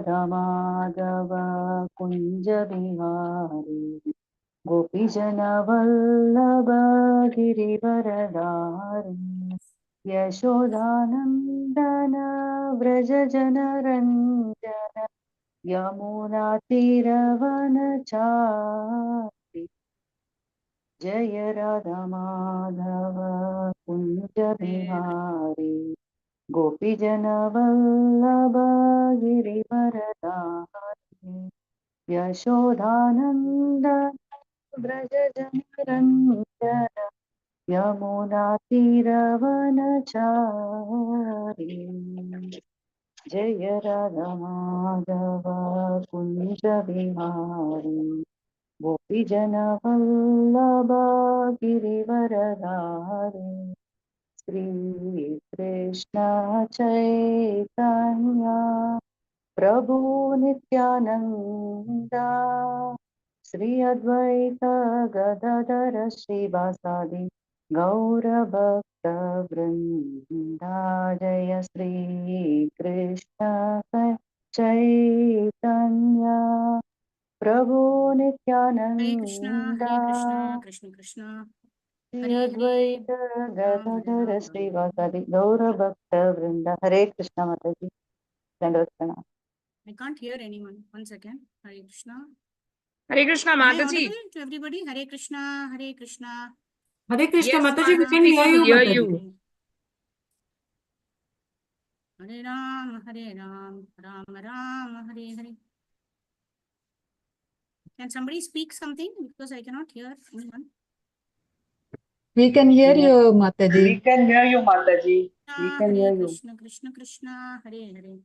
राधा माधव कुंज बिहारी गोपीजन वल्लभ गिरिवरधारी यशोदानंदन व्रज जनरंजन यमुना तीरवनचारि जय राधा माधव कुंज बिहारी गोपीजन वल्लभ गिरिवरधारी यशोदानंदन व्रज जनरंजन यमुना तीरवनचारि जय राधा माधव कुंज बिहारी गोपीजन वल्लभ गिरिवरधारी श्री कृष्ण चैतन्य प्रभु नित्यानंद श्री अद्वैत गदाधर श्रीवासादि गौर भक्त वृंदा जय श्री कृष्ण चैतन्य प्रभु Nityanand Hare Krishna, Krishna Krishna, Shri Hare अद्वैत गदाधर श्रीवासादि गौर भक्त वृंदा। हरे कृष्णा माता जी, दंडवत प्रणाम। I can't hear anyone. One second. Hare Krishna. Hare Krishna, Am I Mataji. audible to everybody? Hare Krishna, Hare Krishna. Hare Krishna, Yes, Mataji, we can we hear can you, hear Mataji. you. Hare Ram, Hare Ram, Ram Ram, Hare Hare. Can somebody speak something? Because I cannot hear anyone. We can hear you, Mataji. We can hear you, Mataji. We can hear Hare you. Krishna, Krishna Krishna, Hare Hare.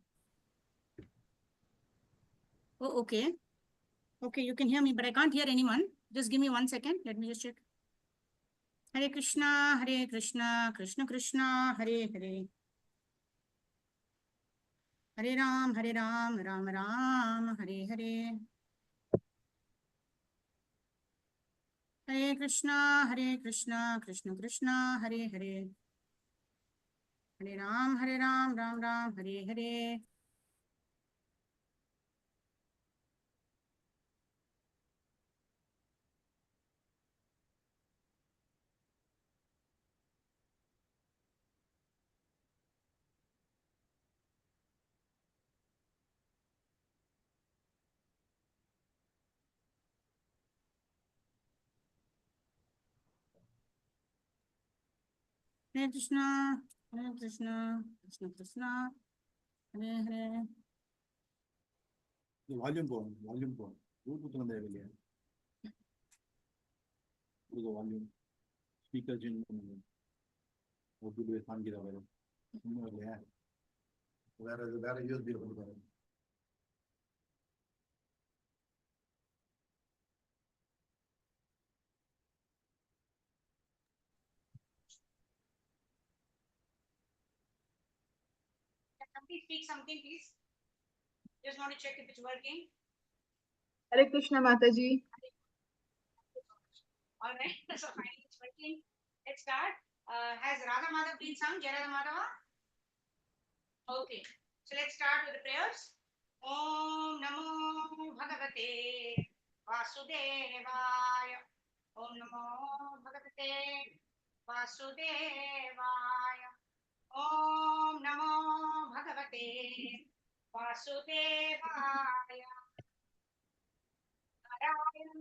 Oh, okay. Okay, you can hear me, but I can't hear anyone. Just give me 1 second. Let me just check. Hare Krishna, Krishna Krishna, Hare Hare. Hare Ram, Ram Ram, Hare Hare. Hare Krishna, Krishna Krishna, Hare Hare. Hare Ram, Ram Ram, Hare Hare. Hare Krishna, Krishna Krishna, Hare Hare. Volume go. Bluetooth there will be volume. Speaker jin. What do we find it over? Where USB over? Can somebody speak something, please? Just want to check if it's working. Hare Krishna, Mataji. All right, so finally it's working. Let's start. Has Radha Madhav been sung? Jai Radha Madhava? Okay, so let's start with the prayers. Om Namo Bhagavate Vasudevaya. Om Namo Bhagavate Vasudevaya. Om Namo Bhagavate Vasudevaya. Narayan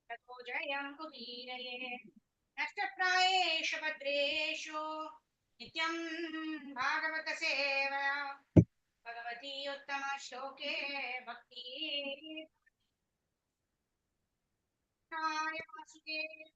ततो जयं कुबीरये नष्टप्रायेषु भद्रेषु नित्यं भागवत सेवया भगवती उत्तमश्लोके भक्ति वासुदेव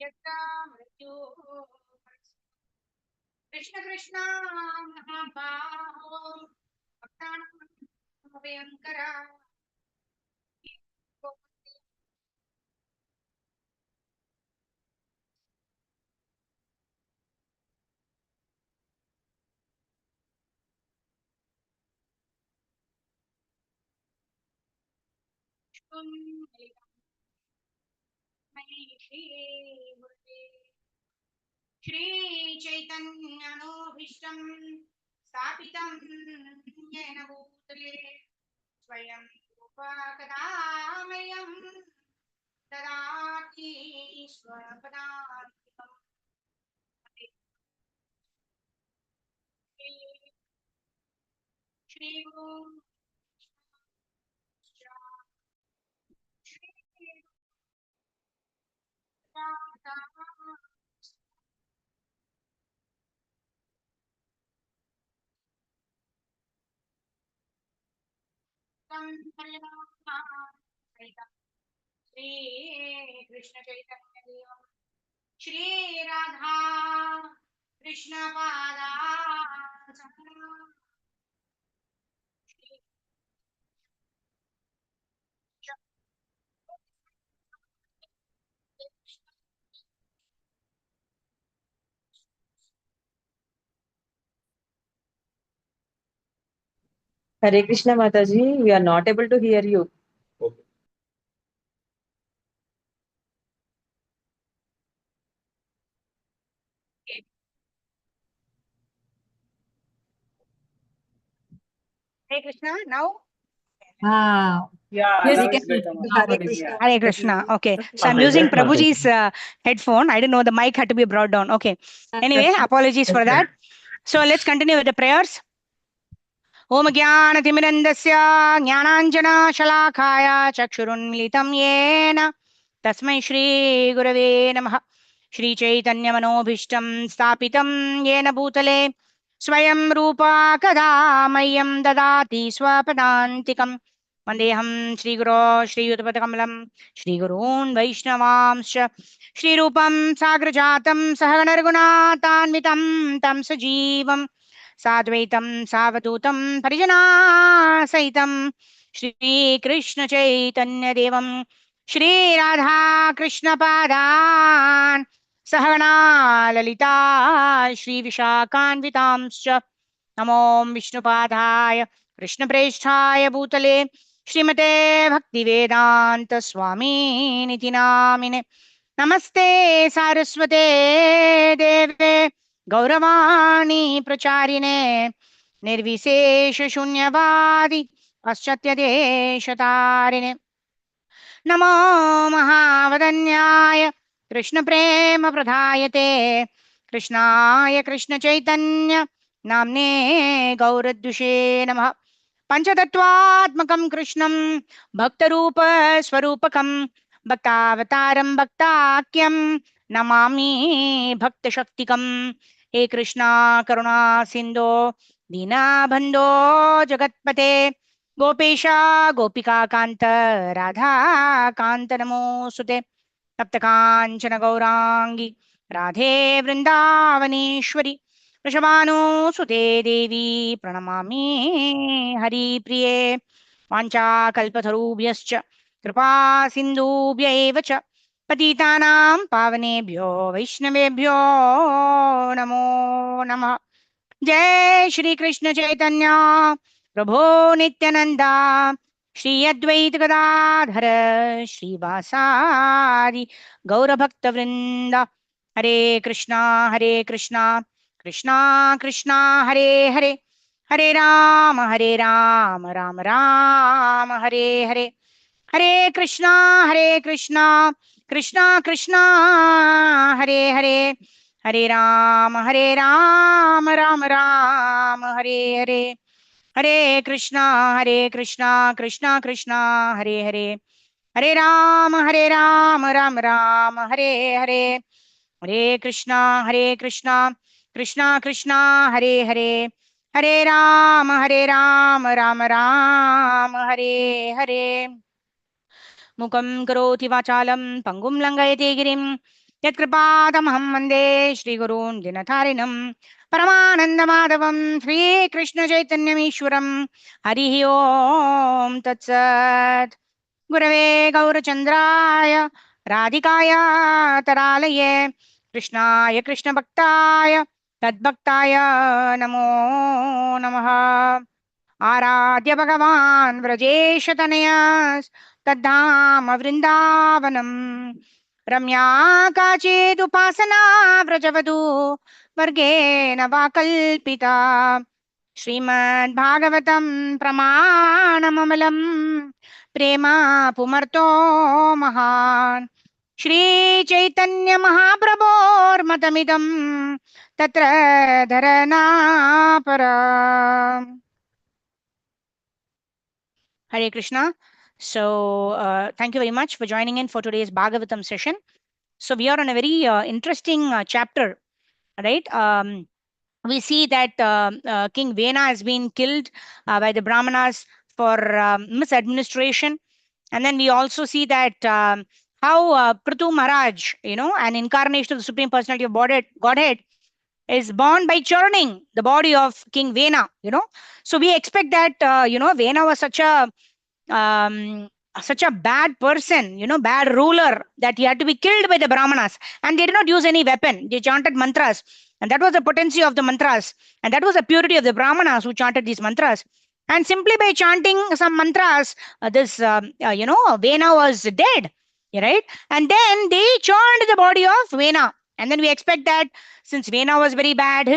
यत्र मृत्युः कृष्ण कृष्ण महाबाहो भक्तानां भयङ्करा श्री चैतन्यनोभीष्टं स्थापितं येन भूतले स्वयं रूपा कदा मह्यं ददाति स्वपदान्तिकम् श्री गुरु श्री श्री कृष्ण चैतन्य देव श्री राधा कृष्ण पादा Hare Krishna Mataji, we are not able to hear you. Okay. Hare Krishna now. Ah, Yeah, yes, now we it's can. better. Hare Krishna. Hare Krishna. Okay, so I'm Okay, using great, Mataji. Prabhuji's headphone. I didn't know the mic had to be brought down. Okay. Anyway, apologies for that. So let's continue with the prayers. ओम ज्ञानतिमिरन्दस्य ज्ञानाञ्जनशलाकाय चक्षुरुन्मिलितं येन तस्मै श्रीगुरवे नमः श्रीचैतन्यमनोभीष्टं स्थापितं येन भूतले स्वयं रूपा कदा मह्यं ददाति स्वपदान्तिकं वन्देऽहं श्रीगुरो श्रीयुतपदकमलं श्रीगुरून् वैष्णवांश्च श्रीरूपं साग्रजातं सहगणरघुनाथान्वितं तं सजीवम् साद्वैतं सावधूतं परिजनासहितं श्रीकृष्णचैतन्यदेवं श्रीराधाकृष्णपादान् सहगणा ललिता श्रीविशाखान्वितांश्च नमो विष्णुपादाय कृष्णप्रेष्ठाय भूतले श्रीमते भक्तिवेदान्त स्वामीनिति नामिने नमस्ते सारस्वते देवे गौरवाणी प्रचारिणे निर्विशेष शून्यवादि पाश्चात्यदेशतारिणे नमो महावदन्याय कृष्णप्रेम प्रदायते कृष्णाय कृष्णचैतन्य नाम्ने गौरद्विषे नमः पंचतत्वात्मकं कृष्णं भक्तरूप स्वरूपकं भक्तावतारं भक्ताख्यं नमामि भक्तशक्तिकं हे कृष्णा करुणा सिन्धो दीनाबन्धो जगत्पते गोपेशा गोपिकान्त राधा कान्त नमोऽस्तुते तप्तकाञ्चन गौराङ्गी राधे वृन्दावनेश्वरी वृषभानुसुते देवी प्रणमामि हरिप्रिये वाञ्छाकल्पतरुभ्यश्च कृपा सिन्धुभ्य एव च पतितानां पावनेभ्यो वैष्णवेभ्यो नमो नमः जय श्री कृष्ण चैतन्य प्रभो नित्यानंदा श्री अद्वैत गदाधर श्रीवासादि गौरभक्त वृंद हरे कृष्णा कृष्णा कृष्णा हरे हरे हरे राम राम हरे हरे हरे कृष्णा कृष्णा कृष्णा हरे हरे हरे राम राम हरे हरे हरे कृष्णा कृष्णा कृष्णा हरे हरे हरे राम राम हरे हरे हरे कृष्णा कृष्णा कृष्णा हरे हरे हरे राम राम हरे हरे मुखं करोति वाचालं पङ्गुं लङ्घयति गिरिं यत्कृपातमहं वन्दे श्रीगुरून् दिनतारिणं परमानन्दमाधवं श्रीकृष्णचैतन्यमीश्वरं हरिः ओम् तत्सत् गुरवे गौरचन्द्राय राधिकाय तरालये कृष्णाय कृष्णभक्ताय तद्भक्ताय नमो नमः आराध्य भगवान् व्रजेशतनया तद्धाम वृन्दावनम् रम्या काचिदुपासना व्रजवधू वर्गेण वा कल्पिता श्रीमद्भागवतं प्रमाणममलम् प्रेमा पुमर्तो महान् श्रीचैतन्यमहाप्रभोर्मतमिदं तत्र धरनापरा Hare Krishna. So, thank you very much for joining in for today's Bhagavatam session. So, we are on a very interesting chapter, right? We see that King Vena has been killed by the Brahmanas for misadministration. And then we also see that how Prithu Maharaj, an incarnation of the Supreme Personality of Godhead, is born by churning the body of King Vena. So we expect that, Vena was um, such a bad person, bad ruler, that he had to be killed by the Brahmanas. And they did not use any weapon. They chanted mantras. And that was the potency of the mantras. And that was the purity of the Brahmanas who chanted these mantras. And simply by chanting some mantras, Vena was dead, right? And then they churned the body of Vena. And then we expect that since Vena was very bad,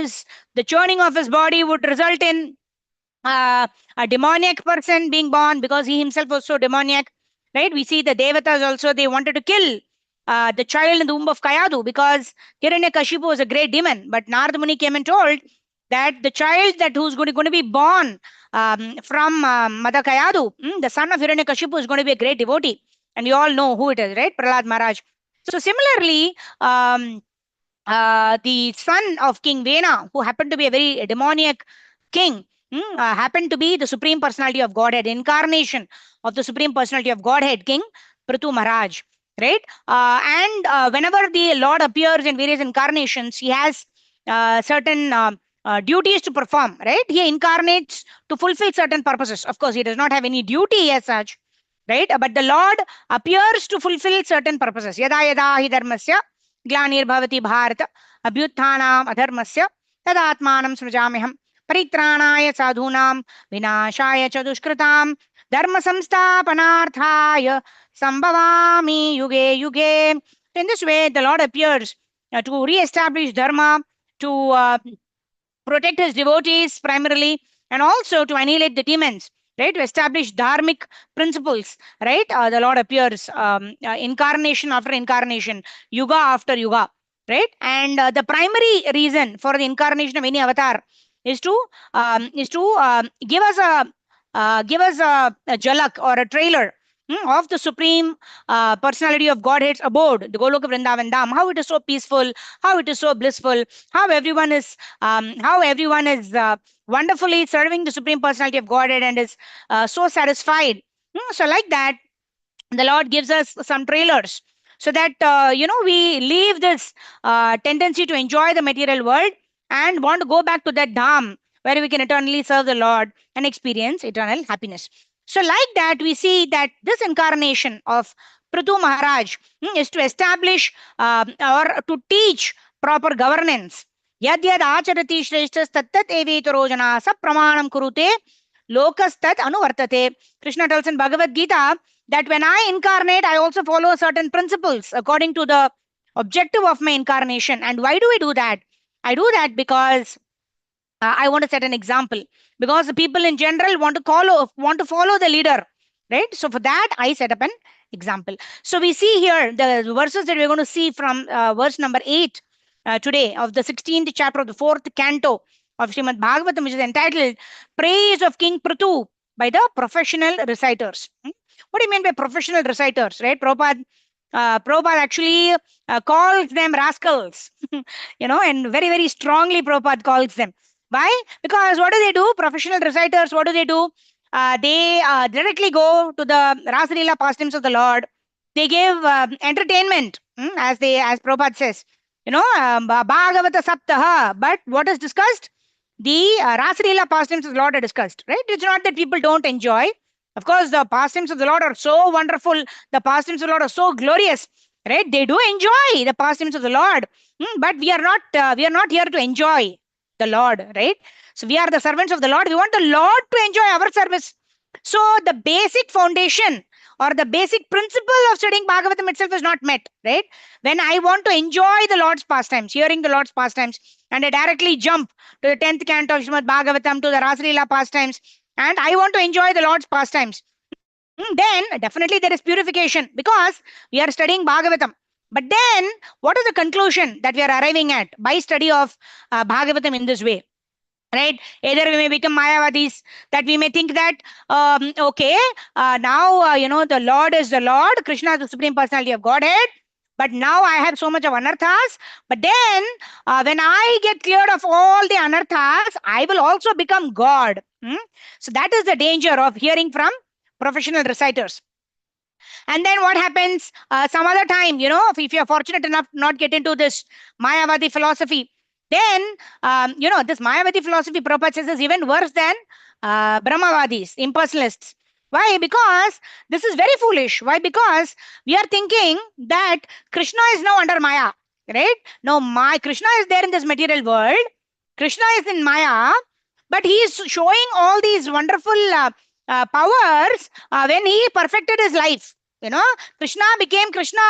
the churning of his body would result in a demoniac person being born, because he himself was so demoniac, right? We see the Devatas also, they wanted to kill the child in the womb of Kayadu, because Hiranyakashipu was a great demon. But Narada Muni came and told that the child who's going to be born from Mother Kayadu, the son of Hiranyakashipu, is going to be a great devotee. And you all know who it is, right? Prahlad Maharaj. So similarly, the son of King Vena, who happened to be a very demoniac king, happened to be the Supreme Personality of Godhead, incarnation of the Supreme Personality of Godhead, King Prithu Maharaj, right? And whenever the Lord appears in various incarnations, he has certain duties to perform, right? He incarnates to fulfill certain purposes. Of course, he does not have any duty as such, right? But the Lord appears to fulfill certain purposes. Yada yada hi dharmasya ग्लानिर्भवति Bharat अभ्युत्थानाम् अधर्मस्य तदात्मानं सृजाम्यहं परित्राणाय साधूनां विनाशाय च दुष्कृतां धर्म संस्थापनार्थाय संभवामि युगे युगे. In this way, the Lord appears to re-establish dharma, to protect his devotees primarily, and also to annihilate the demons, right? To establish dharmic principles, right? The Lord appears incarnation after incarnation, yuga after yuga, right? And the primary reason for the incarnation of any avatar is to give us a jalak or a trailer of the Supreme Personality of Godhead's abode, the Goloka Vrindavan Dham, how it is so peaceful, how it is so blissful, how everyone is wonderfully serving the Supreme Personality of Godhead and is so satisfied. So like that, the Lord gives us some trailers so that, we leave this tendency to enjoy the material world and want to go back to that dham where we can eternally serve the Lord and experience eternal happiness. So like that, we see that this incarnation of Prithu Maharaj is to establish or to teach proper governance. Yad yad acharati shreshtas tattat evetaro jana sa pramanam kurute lokastat anuvartate. Krishna tells in Bhagavad Gita that when I incarnate, I also follow certain principles according to the objective of my incarnation. And why do I do that? I do that because I want to set an example, because the people in general want to follow the leader, right? So for that, I set up an example. So we see here the verses that we're going to see from verse number 8 today of the 16th chapter of the 4th canto of Shrimad Bhagavatam, which is entitled Praise of King Prithu by the Professional Reciters. What do you mean by professional reciters, right? Prabhupada actually calls them rascals, and very, very strongly Prabhupada calls them. Why? Because what do? Professional reciters, what do? They directly go to the Rasalila pastimes of the Lord. They give entertainment as Prabhupada says, Bhagavata Saptaha. But what is discussed? The Rasalila pastimes of the Lord are discussed, right? It's not that people don't enjoy. Of course, the pastimes of the Lord are so wonderful. The pastimes of the Lord are so glorious, right? They do enjoy the pastimes of the Lord, but we are not here to enjoy the Lord, right? So we are the servants of the Lord. We want the Lord to enjoy our service. So the basic foundation or the basic principle of studying Bhagavatam itself is not met, right? When I want to enjoy the Lord's pastimes, hearing the Lord's pastimes, and I directly jump to the 10th canto of Shrimad Bhagavatam, to the Rasalila pastimes, and I want to enjoy the Lord's pastimes, then definitely there is purification because we are studying Bhagavatam. But then, what is the conclusion that we are arriving at by study of Bhagavatam in this way? Right? Either we may become Mayavadis, that we may think that, okay, now, the Lord is the Lord, Krishna is the Supreme Personality of Godhead, but now I have so much of anarthas. But then, when I get cleared of all the anarthas, I will also become God. So that is the danger of hearing from professional reciters. And then what happens some other time, if you're fortunate enough to not get into this Mayavadi philosophy, then, this Mayavadi philosophy, Prabhupada says, is even worse than Brahmavadis, impersonalists. Why? Because this is very foolish. Why? Because we are thinking that Krishna is now under Maya, right? No, Krishna is there in this material world. Krishna is in Maya, but he is showing all these wonderful powers when he perfected his life. Krishna became Krishna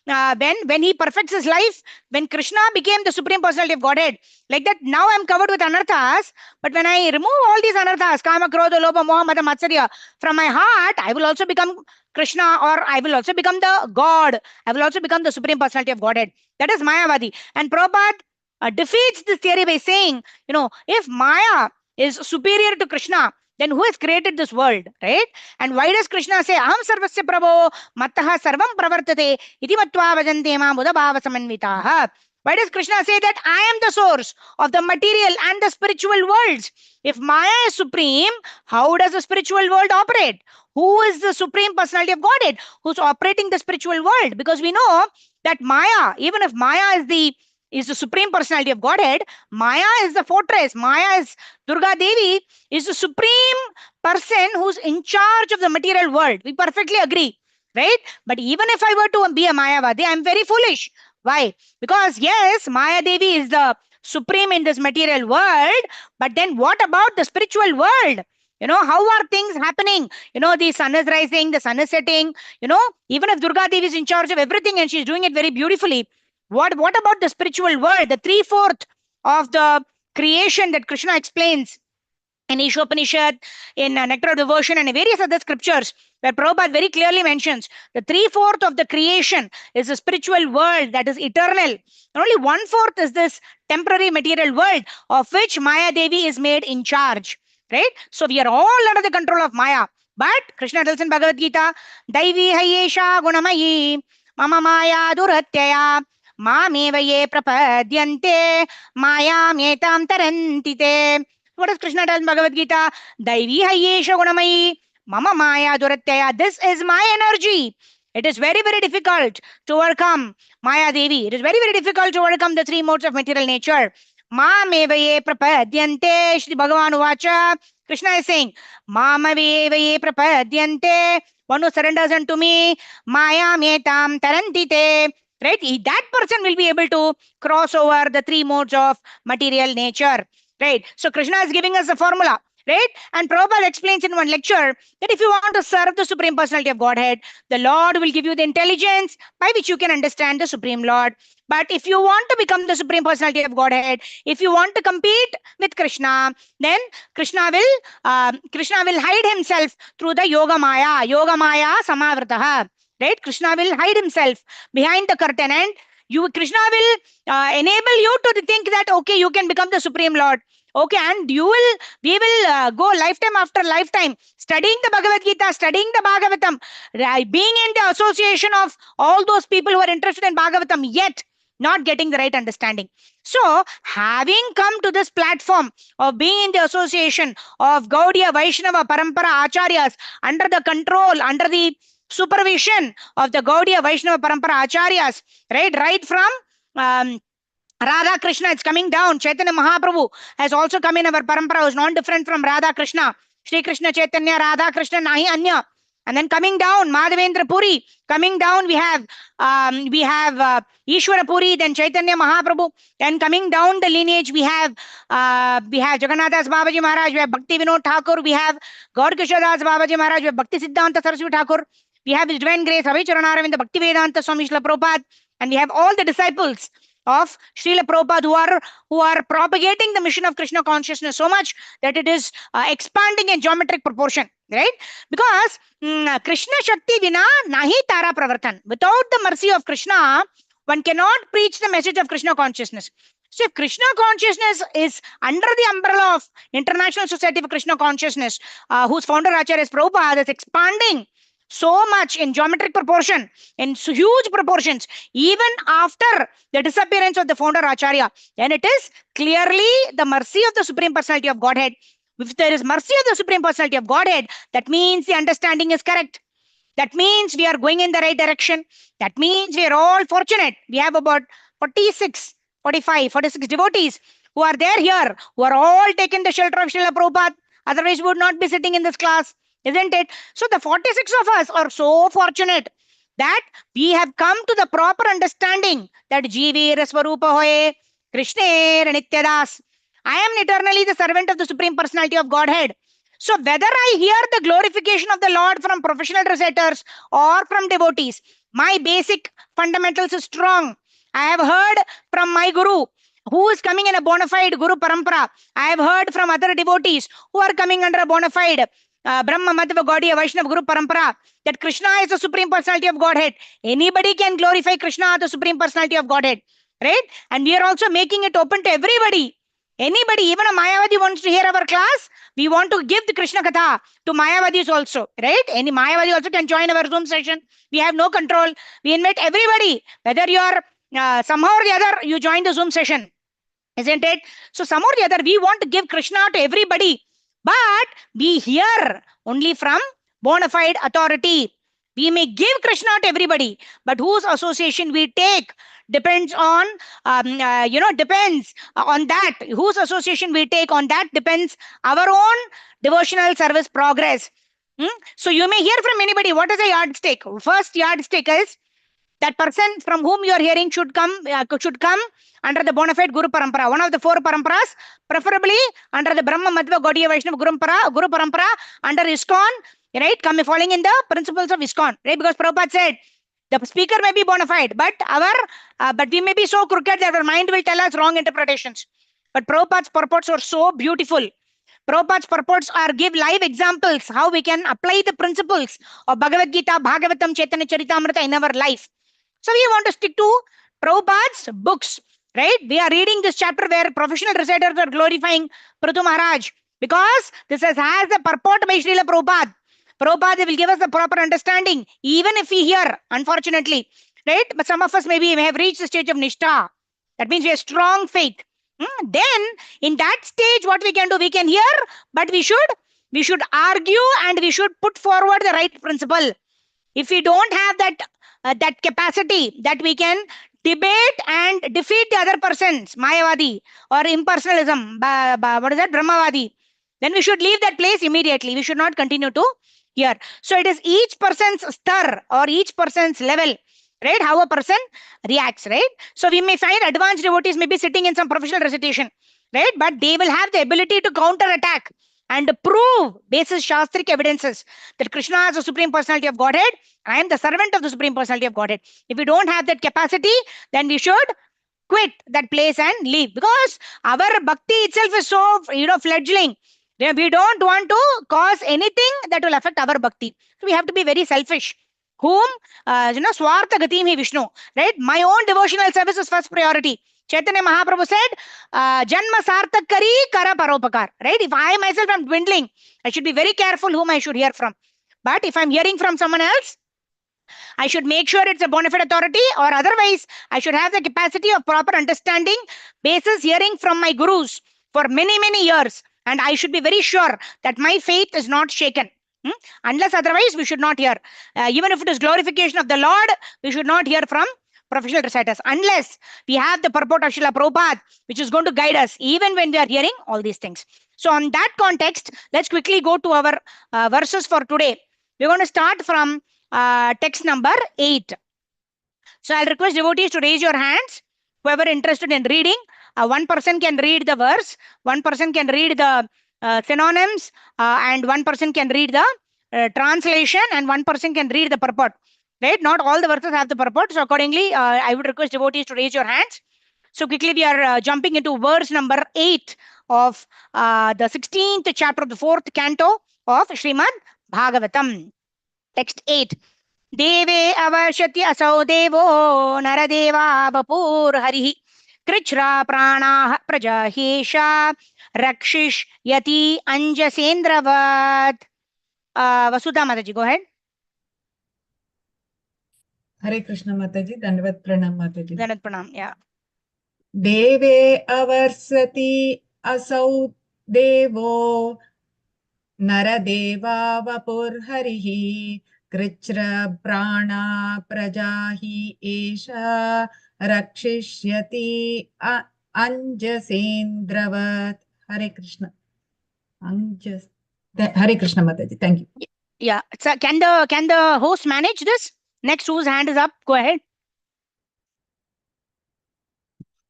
when he perfects his life, when Krishna became the Supreme Personality of Godhead. Like that, now I'm covered with anarthas, but when I remove all these anarthas, kama, krodha, lobha, moha, mada, matsarya, from my heart, I will also become Krishna, or I will also become the God. I will also become the Supreme Personality of Godhead. That is Mayavadi. And Prabhupada defeats this theory by saying, if Maya is superior to Krishna, then who has created this world, right? And why does Krishna say, Aham sarvasya prabho, mattaha sarvam pravartate, iti matva vajante ma buddha bhava samanvitaha. Why does Krishna say that I am the source of the material and the spiritual worlds? If Maya is supreme, how does the spiritual world operate? Who is the Supreme Personality of Godhead who's operating the spiritual world? Because we know that Maya, even if Maya is the Supreme Personality of Godhead, Maya is the fortress. Maya is Durga Devi, is the supreme person who's in charge of the material world. We perfectly agree, right? But even if I were to be a Mayavadi, I'm very foolish. Why? Because yes, Maya Devi is the supreme in this material world, but then what about the spiritual world? How are things happening? The sun is rising, the sun is setting. Even if Durga Devi is in charge of everything and she's doing it very beautifully, what about the spiritual world, the 3/4 of the creation that Krishna explains in Ishopanishad, in Nectar of Devotion, and various other scriptures, where Prabhupada very clearly mentions the 3/4 of the creation is a spiritual world that is eternal. And only 1/4 is this temporary material world, of which Maya Devi is made in charge. Right? So we are all under the control of Maya. But Krishna tells in Bhagavad Gita, Daivi Hayesha Gunamayi, Mama Maya Duratyaya, Mameva ye prapadyante, Maya metam tarantite. What does Krishna tell in Bhagavad Gita? Daivi Hayesha Gunamayi, Mama Maya Duratyaya. This is my energy. It is very, very difficult to overcome Maya Devi. It is very, very difficult to overcome the 3 modes of material nature. Mameva ye prapadyante, Shri Bhagavan Uvacha. Krishna is saying, Mameva ye prapadyante. One who surrenders unto me, Maya metam tarantite. Right? That person will be able to cross over the 3 modes of material nature. Right? So Krishna is giving us the formula. Right? And Prabhupada explains in one lecture that if you want to serve the Supreme Personality of Godhead, the Lord will give you the intelligence by which you can understand the Supreme Lord. But if you want to become the Supreme Personality of Godhead, if you want to compete with Krishna, then Krishna will hide himself through the Yoga Maya Samavrataha. Right? Krishna will hide himself behind the curtain, and Krishna will enable you to think that, okay, you can become the Supreme Lord. Okay, and we will go lifetime after lifetime studying the Bhagavad Gita, studying the Bhagavatam, being in the association of all those people who are interested in Bhagavatam, yet not getting the right understanding. So, having come to this platform of being in the association of Gaudiya, Vaishnava, Parampara, Acharyas, under the control, under the supervision of the Gaudiya Vaishnava Parampara Acharyas, right from Radha Krishna, it's coming down. Chaitanya Mahaprabhu has also come in our parampara, who's not different from Radha Krishna. Shri Krishna Chaitanya, Radha Krishna, Nahi Anya. And then coming down, Madhavendra Puri. Coming down, we have Ishwara Puri, then Chaitanya Mahaprabhu. Then coming down the lineage, we have Jagannathas Babaji Maharaj, we have Bhakti Vinod Thakur, we have Gaur Kishodas Babaji Maharaj, we have Bhakti Siddhanta Saraswati Thakur, we have His Divine Grace, Abhay Charanaravinda Bhakti Vedanta Swami Srila Prabhupada, and we have all the disciples of Srila Prabhupada who are propagating the mission of Krishna consciousness so much that it is expanding in geometric proportion, right? Because Krishna Shakti Vina Nahi Tara Pravartan. Without the mercy of Krishna, one cannot preach the message of Krishna consciousness. So if Krishna consciousness is under the umbrella of International Society for Krishna Consciousness, whose founder Acharya is Prabhupada, is expanding so much in geometric proportion, in huge proportions, even after the disappearance of the founder Acharya, then it is clearly the mercy of the Supreme Personality of Godhead. If there is mercy of the Supreme Personality of Godhead, that means the understanding is correct. That means we are going in the right direction. That means we are all fortunate. We have about 46 devotees who are there here, who are all taken the shelter of Srila Prabhupada. Otherwise, we would not be sitting in this class, isn't it? So the 46 of us are so fortunate that we have come to the proper understanding that Jeevi Rasvarupa Hoye Krishna Nityadas. I am eternally the servant of the Supreme Personality of Godhead. So whether I hear the glorification of the Lord from professional reciters or from devotees, my basic fundamentals is strong. I have heard from my Guru, who is coming in a bona fide Guru Parampara. I have heard from other devotees who are coming under a bona fide Brahma Madhva Gaudiya Vaishnava Guru Parampara, that Krishna is the Supreme Personality of Godhead. Anybody can glorify Krishna, the Supreme Personality of Godhead, right? And we are also making it open to everybody. Anybody, even a Mayavadi wants to hear our class, we want to give the Krishna Katha to Mayavadis also, right? Any Mayavadi also can join our Zoom session. We have no control. We invite everybody, whether you are somehow or the other, you join the Zoom session, isn't it? So somehow or the other, we want to give Krishna to everybody, but we hear only from bona fide authority. We may give Krishna to everybody, but whose association we take depends on, depends on that. Whose association we take on that depends our own devotional service progress. So you may hear from anybody. What is a yardstick? First yardstick is that person from whom you are hearing should come under the bona fide Guru Parampara, one of the 4 Paramparas, preferably under the Brahma Madhva Gaudiya Vaishnava Guru Parampara, under ISKCON, right? Falling in the principles of ISKCON, right? Because Prabhupada said, the speaker may be bona fide, but we may be so crooked that our mind will tell us wrong interpretations. But Prabhupada's purports are so beautiful. Prabhupada's purports give live examples how we can apply the principles of Bhagavad Gita, Bhagavatam, Chaitanya Charitamrita in our life. So we want to stick to Prabhupada's books, right? We are reading this chapter where professional reciters are glorifying Prithu Maharaj, because this has a purport by Srila Prabhupada. Prabhupada will give us the proper understanding, even if we hear, unfortunately, right? But some of us may have reached the stage of Nishtha. That means we have strong faith. Then in that stage, what we can do, we can hear, but we should argue and we should put forward the right principle. If we don't have that capacity that we can debate and defeat the other persons, Mayavadi or impersonalism, what is that, Brahmavadi, then we should leave that place immediately. We should not continue to hear. So it is each person's stir or each person's level, right? How a person reacts, right? So we may find advanced devotees may be sitting in some professional recitation, right? But they will have the ability to counterattack and prove basis Shastric evidences that Krishna is the Supreme Personality of Godhead. I am the servant of the Supreme Personality of Godhead. If we don't have that capacity, then we should quit that place and leave, because our bhakti itself is so, fledgling. We don't want to cause anything that will affect our bhakti. So we have to be very selfish. Whom, Swartha Gatim hi Vishnu, right? My own devotional service is first priority. Chaitanya Mahaprabhu said, Janma Sarthak Kari Kara Paropakar, right? If I myself am dwindling, I should be very careful whom I should hear from. But if I'm hearing from someone else, I should make sure it's a bona fide authority, or otherwise I should have the capacity of proper understanding, basis hearing from my gurus for many, many years. And I should be very sure that my faith is not shaken. Unless otherwise, we should not hear. Even if it is glorification of the Lord, we should not hear from professional reciters unless we have the purport of Srila Prabhupada, which is going to guide us even when we are hearing all these things. So on that context, let's quickly go to our verses for today. We're going to start from text number 8. So I'll request devotees to raise your hands. Whoever interested in reading, one person can read the verse, one person can read the synonyms, and one person can read the translation, and one person can read the purport. Right? Not all the verses have the purport. So accordingly, I would request devotees to raise your hands. So quickly, we are jumping into verse number 8 of the 16th chapter of the 4th canto of Shrimad Bhagavatam. Text 8. देवे अवर्षति असौ देवो नरदेवा बपूर्हरिः कृच्छ्रा प्राणाः प्रजाहेषा रक्षिष्यति अंजसेन्द्रवत्. Vasudha Mataji, go ahead. Hare Krishna Mataji, Dandavat Pranam Mataji. Dandavat Pranam, yeah. Deve avarsati asau devo naradeva vapurharihi krichra prana prajahi esha rakshishyati anjasendravat. Hare Krishna. Hare Krishna Mataji, thank you. Yeah, so can the host manage this? Next, whose hand is up? Go ahead.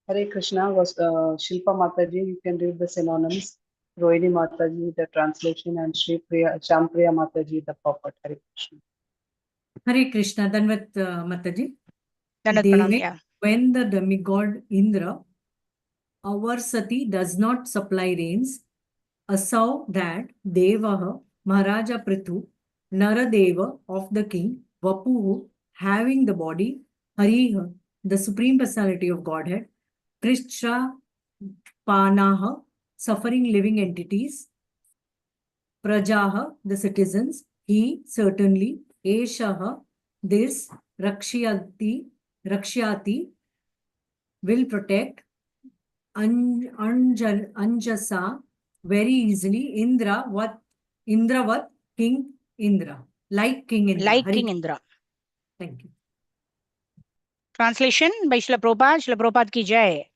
Hare Krishna was Shilpa Mataji. You can read the synonyms. Rohini Mataji, the translation, and Shampriya Mataji, the purport. Hare Krishna. Hare Krishna, Dandavat Mataji. Dandavat Pranam, yeah. When the demigod Indra, our Sati, does not supply rains, Asau, that Devaha, Maharaja Prithu, Naradeva of the king, Vapuhu, having the body, Hariha, the supreme personality of Godhead, Krishna Panaha, suffering living entities, Prajaha, the citizens, he certainly, Eshaha, this, Rakshyati, will protect, Anjasa, very easily, Indravat, King Indra, like King Indra. Like King Indra. Thank you. Translation by Srila Prabhupada ki jai.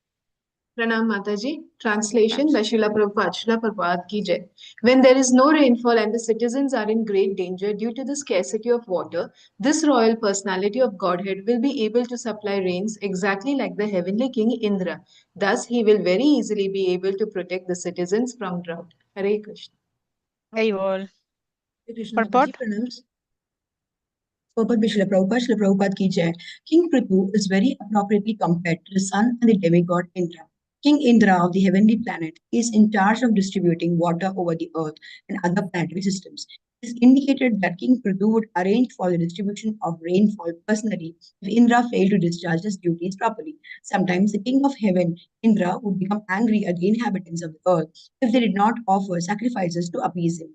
Pranam Mataji. Translation by Srila Prabhupada ki jai. When there is no rainfall and the citizens are in great danger due to the scarcity of water, this royal personality of Godhead will be able to supply rains exactly like the heavenly king Indra. Thus, he will very easily be able to protect the citizens from drought. Hare Krishna. Very well. Krishna Purport? Mataji pronouns. Purport by Srila Prabhupada ki jai. King Prithu is very appropriately compared to the sun and the demigod Indra. King Indra of the heavenly planet is in charge of distributing water over the earth and other planetary systems. It is indicated that King Prithu would arrange for the distribution of rainfall personally if Indra failed to discharge his duties properly. Sometimes the king of heaven, Indra, would become angry at the inhabitants of the earth if they did not offer sacrifices to appease him.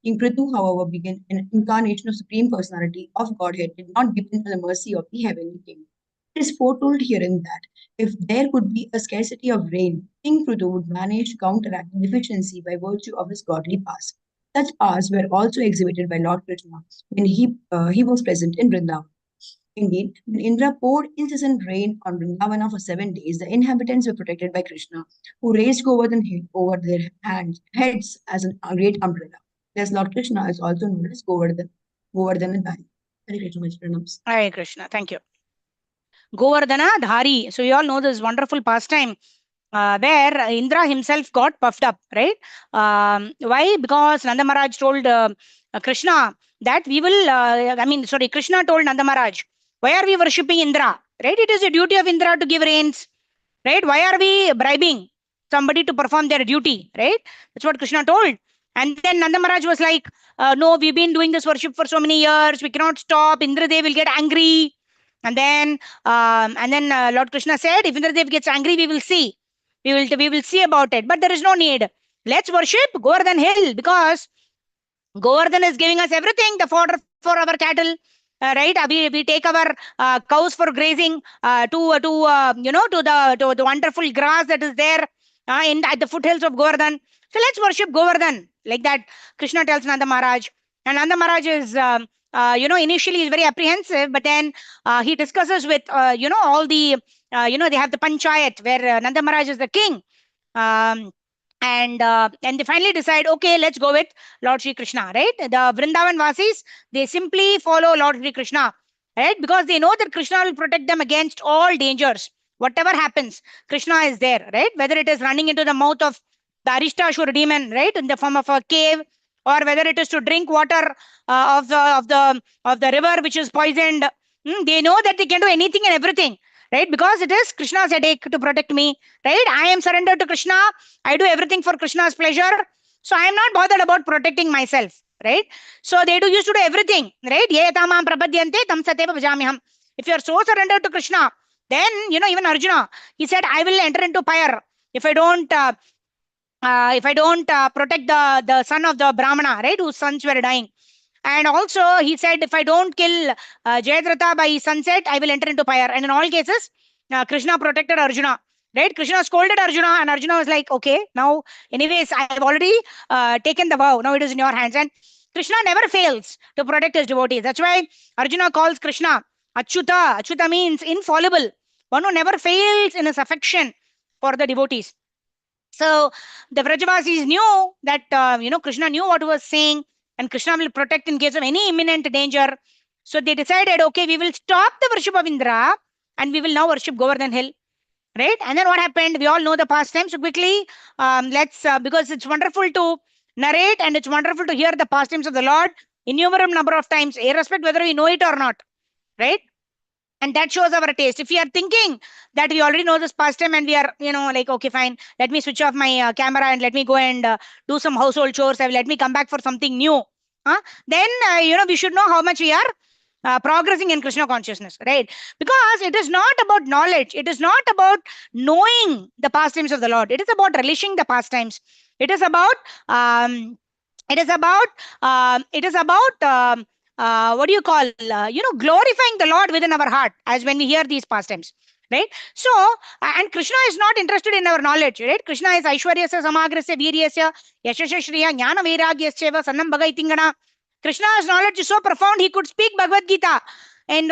King Prithu, however, being an incarnation of Supreme Personality of Godhead, did not depend on the mercy of the heavenly king. It is foretold herein that if there could be a scarcity of rain, King Prithu would manage to counteract the deficiency by virtue of his godly powers. Such powers were also exhibited by Lord Krishna when he was present in Vrindavan. Indeed, when Indra poured incessant rain on Vrindavana for 7 days, the inhabitants were protected by Krishna, who raised Govardhan hill over their heads as a great umbrella. Thus, Lord Krishna is also known as Govardhanadhari. Hare Krishna, pranams. Hare Krishna, thank you. Govardhana Dhari. So you all know this wonderful pastime where Indra himself got puffed up, right? Why? Because Nanda Maharaj told Krishna that we will, Krishna told Nanda Maharaj, why are we worshipping Indra? Right? It is a duty of Indra to give rains, right? Why are we bribing somebody to perform their duty, right? That's what Krishna told. And then Nanda Maharaj was like, no, we've been doing this worship for so many years. We cannot stop. Indradev will get angry. And then Lord Krishna said, if Indradev gets angry, we will see. We will see about it. But there is no need. Let's worship Govardhan Hill because Govardhan is giving us everything, the fodder for our cattle. Right? We take our cows for grazing to the wonderful grass that is there at the foothills of Govardhan. So let's worship Govardhan. Like that, Krishna tells Nanda Maharaj. And Nanda Maharaj is, initially he's very apprehensive, but then he discusses with, all the, they have the panchayat where Nanda Maharaj is the king. Um, and they finally decide, okay, let's go with Lord Sri Krishna, right? The Vrindavan Vasis, they simply follow Lord Sri Krishna, right? Because they know that Krishna will protect them against all dangers. Whatever happens, Krishna is there, right? Whether it is running into the mouth of the Arishtasura demon, right, in the form of a cave, or whether it is to drink water of the river which is poisoned. They know that they can do anything and everything, right? Because it is Krishna's headache to protect me, right? I am surrendered to Krishna. I do everything for Krishna's pleasure. So I am not bothered about protecting myself, right? So they used to do everything, right? Ye tamam prapadyante tam sateva bhajamiham. If you are so surrendered to Krishna, then, even Arjuna, he said, I will enter into fire if I don't protect the son of the Brahmana, right, whose sons were dying. And also he said, if I don't kill Jayadratha by sunset, I will enter into fire. And in all cases, Krishna protected Arjuna, right? Krishna scolded Arjuna, and Arjuna was like, okay, now, anyways, I have already taken the vow. Now it is in your hands. And Krishna never fails to protect his devotees. That's why Arjuna calls Krishna Achyuta. Achyuta means infallible, one who never fails in his affection for the devotees. So the Vrajavasis knew that, Krishna knew what he was saying, and Krishna will protect in case of any imminent danger. So they decided, okay, we will stop the worship of Indra and we will now worship Govardhan Hill, right? And then what happened? We all know the pastime. So quickly, let's, because it's wonderful to narrate and it's wonderful to hear the pastimes of the Lord innumerable number of times, irrespective whether we know it or not, right? And that shows our taste. If we are thinking that we already know this pastime and we are, like, okay, fine, let me switch off my camera and let me go and do some household chores, let me come back for something new, then, we should know how much we are progressing in Krishna consciousness, right? Because it is not about knowledge. It is not about knowing the pastimes of the Lord. It is about relishing the pastimes. It is about, what do you call, glorifying the Lord within our heart as when we hear these pastimes, right? So, and Krishna is not interested in our knowledge, right? Krishna is Aishwaryasya, Samagrasya, Viryasya, Yashasya, Shriya, Jnana, Vairagyasya, Sannam, Bhagaitingana. Krishna's knowledge is so profound, he could speak Bhagavad Gita and,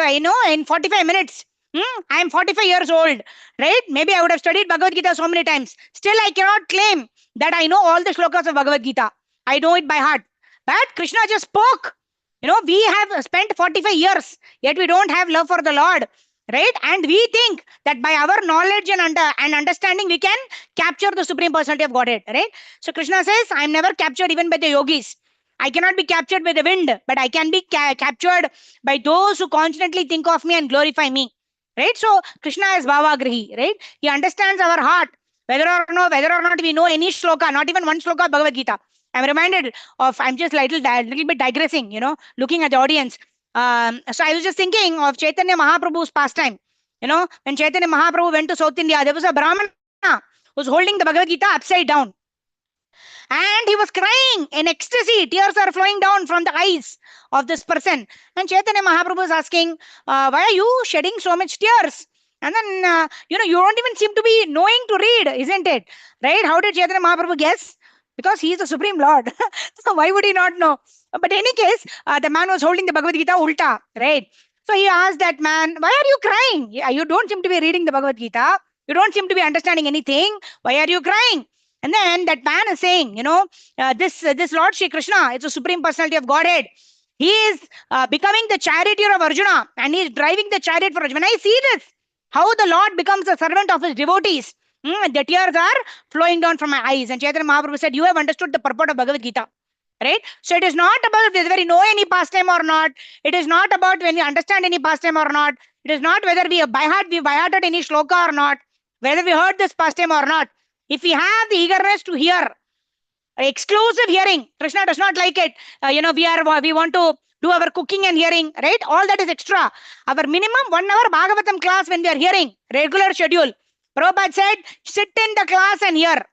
in 45 minutes. I am 45 years old, right? Maybe I would have studied Bhagavad Gita so many times. Still, I cannot claim that I know all the shlokas of Bhagavad Gita. I know it by heart. But Krishna just spoke. We have spent 45 years, yet we don't have love for the Lord, right? And we think that by our knowledge and understanding, we can capture the Supreme Personality of Godhead, right? So Krishna says, I am never captured even by the yogis. I cannot be captured by the wind, but I can be captured by those who constantly think of me and glorify me, right? So Krishna is Bhavagrihi, right? He understands our heart, whether or not we know any shloka, not even one shloka of Bhagavad Gita. I'm reminded of, I'm just little bit digressing, looking at the audience. So I was just thinking of Chaitanya Mahaprabhu's pastime. When Chaitanya Mahaprabhu went to South India, there was a Brahmana who was holding the Bhagavad Gita upside down. And he was crying in ecstasy. Tears are flowing down from the eyes of this person. And Chaitanya Mahaprabhu was asking, why are you shedding so much tears? And then, you don't even seem to be knowing to read, isn't it? Right? How did Chaitanya Mahaprabhu guess? Because he is the Supreme Lord. So why would he not know? But in any case, the man was holding the Bhagavad Gita ulta, right? So he asked that man, why are you crying? You don't seem to be reading the Bhagavad Gita. You don't seem to be understanding anything. Why are you crying? And then that man is saying, this Lord Shri Krishna is the Supreme Personality of Godhead. He is becoming the charioteer of Arjuna, and he is driving the chariot for Arjuna. When I see this, how the Lord becomes a servant of his devotees, the tears are flowing down from my eyes. And Chaitanya Mahaprabhu said, you have understood the purport of Bhagavad Gita, right? So it is not about whether we know any pastime or not. It is not about when we understand any pastime or not. It is not whether we by hearted any shloka or not, whether we heard this pastime or not. If we have the eagerness to hear, exclusive hearing, Krishna does not like it. We want to do our cooking and hearing, right? All that is extra. Our minimum 1 hour Bhagavatam class when we are hearing, regular schedule. Prabhupada said, sit in the class and hear,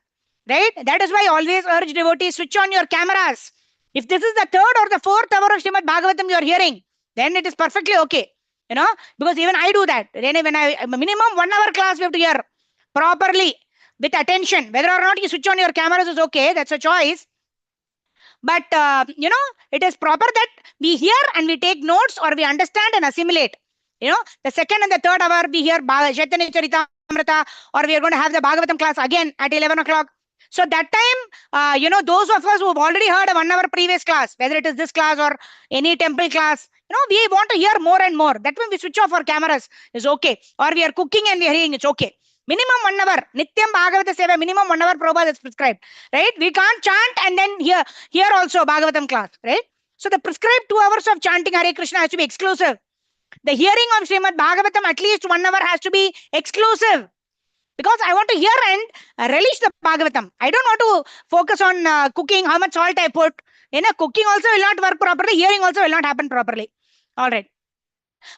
right? That is why I always urge devotees, switch on your cameras. If this is the 3rd or the 4th hour of Shrimad Bhagavatam you are hearing, then it is perfectly okay, because even I do that. Then when minimum 1 hour class we have to hear properly, with attention. Whether or not you switch on your cameras is okay, that's a choice. But, it is proper that we hear and we take notes, or we understand and assimilate. The second and the third hour, we hear Chaitanya Charitamrita, or we are going to have the Bhagavatam class again at 11 o'clock. So that time, those of us who have already heard a 1 hour previous class, whether it is this class or any temple class, we want to hear more and more. That when we switch off our cameras is okay. Or we are cooking and we are hearing, it's okay. Minimum 1 hour. Nityam Bhagavata Seva, minimum 1 hour Prabhupada is prescribed. Right? We can't chant and then here also Bhagavatam class. Right? So the prescribed 2 hours of chanting Hare Krishna has to be exclusive. The hearing of Shrimad Bhagavatam at least 1 hour has to be exclusive. Because I want to hear and relish the Bhagavatam. I don't want to focus on cooking, how much salt I put. Cooking also will not work properly. Hearing also will not happen properly. All right.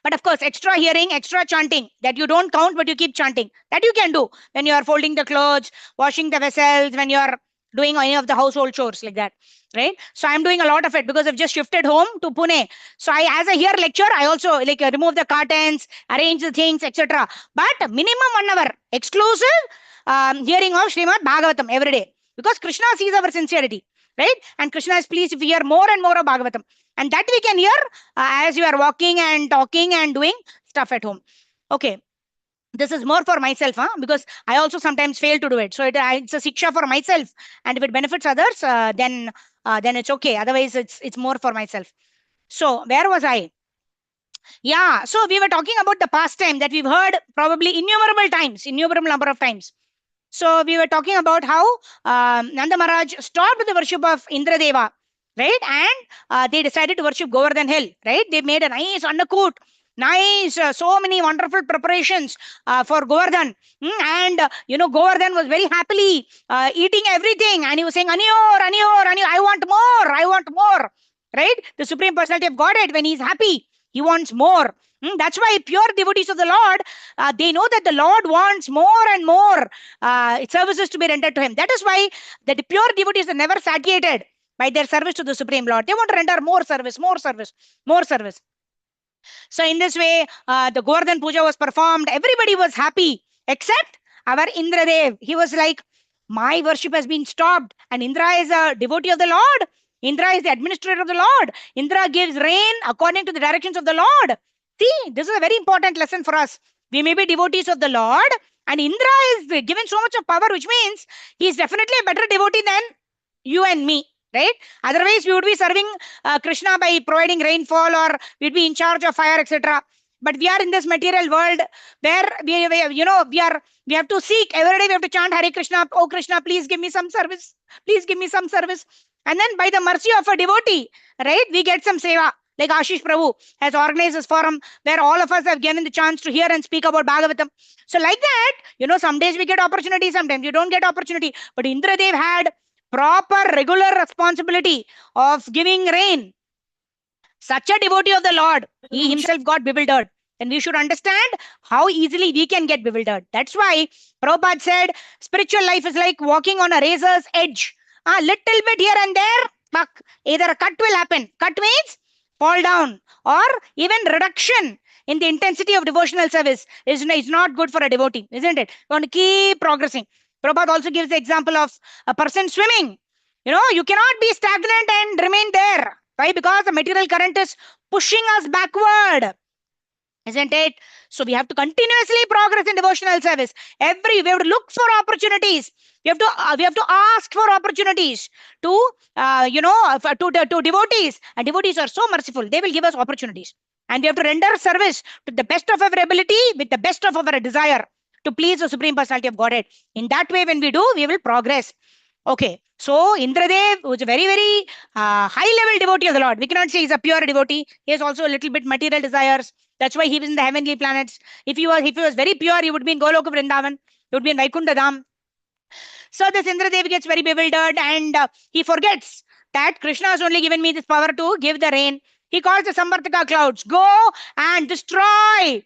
But of course, extra hearing, extra chanting that you don't count, but you keep chanting. That you can do when you are folding the clothes, washing the vessels, when you are doing any of the household chores like that. Right? So I'm doing a lot of it because I've just shifted home to Pune. So as I hear lecture, I also remove the curtains, arrange the things, etc. But minimum 1 hour exclusive hearing of Shrimad Bhagavatam every day. Because Krishna sees our sincerity. Right? And Krishna is pleased if we hear more and more of Bhagavatam. And that we can hear as you are walking and talking and doing stuff at home. Okay. This is more for myself, because I also sometimes fail to do it. So it's a siksha for myself. And if it benefits others, then it's okay. Otherwise, it's more for myself. So where was I? Yeah. So we were talking about the pastime that we've heard probably innumerable number of times. So we were talking about how Nanda Maharaj stopped the worship of Indradeva, right? And they decided to worship Govardhan Hill, right? They made a nice undercoat, nice, so many wonderful preparations for Govardhan. And, Govardhan was very happily eating everything. And he was saying, Aniyor, Aniyor, Aniyor, I want more, right? The Supreme Personality of Godhead, when he's happy, he wants more. That's why pure devotees of the Lord, they know that the Lord wants more and more services to be rendered to him. That is why the pure devotees are never satiated by their service to the Supreme Lord. They want to render more service, more service, more service. So in this way, the Govardhan Puja was performed. Everybody was happy except our Indradev. He was like, my worship has been stopped. And Indra is a devotee of the Lord. Indra is the administrator of the Lord. Indra gives rain according to the directions of the Lord. See, this is a very important lesson for us. We may be devotees of the Lord, and Indra is given so much of power, which means he is definitely a better devotee than you and me, right? Otherwise, we would be serving Krishna by providing rainfall, or we'd be in charge of fire, etc. But we are in this material world where we have to seek every day. We have to chant Hare Krishna. Oh Krishna, please give me some service. Please give me some service. And then by the mercy of a devotee, right, we get some seva. Like Ashish Prabhu has organized this forum where all of us have given the chance to hear and speak about Bhagavatam. So like that, some days we get opportunity, sometimes you don't get opportunity. But Indradev had proper, regular responsibility of giving rain. Such a devotee of the Lord, he himself got bewildered. And we should understand how easily we can get bewildered. That's why Prabhupada said, spiritual life is like walking on a razor's edge. A little bit here and there, either a cut will happen. Cut means fall down, or even reduction in the intensity of devotional service is not good for a devotee, isn't it? You want to keep progressing. Prabhupada also gives the example of a person swimming. You cannot be stagnant and remain there. Why? Because the material current is pushing us backward, isn't it? So we have to continuously progress in devotional service. We have to look for opportunities. We have to ask for opportunities to devotees. And devotees are so merciful. They will give us opportunities. And we have to render service to the best of our ability with the best of our desire to please the Supreme Personality of Godhead. In that way, when we do, we will progress. Okay. So Indradev was a very, very high-level devotee of the Lord. We cannot say he's a pure devotee. He has also a little bit material desires. That's why he was in the heavenly planets. If he was very pure, he would be in Goloka Vrindavan. He would be in Vaikuntha Dham. So this Indradev gets very bewildered, and he forgets that Krishna has only given me this power to give the rain. He calls the Samvartaka clouds, go and destroy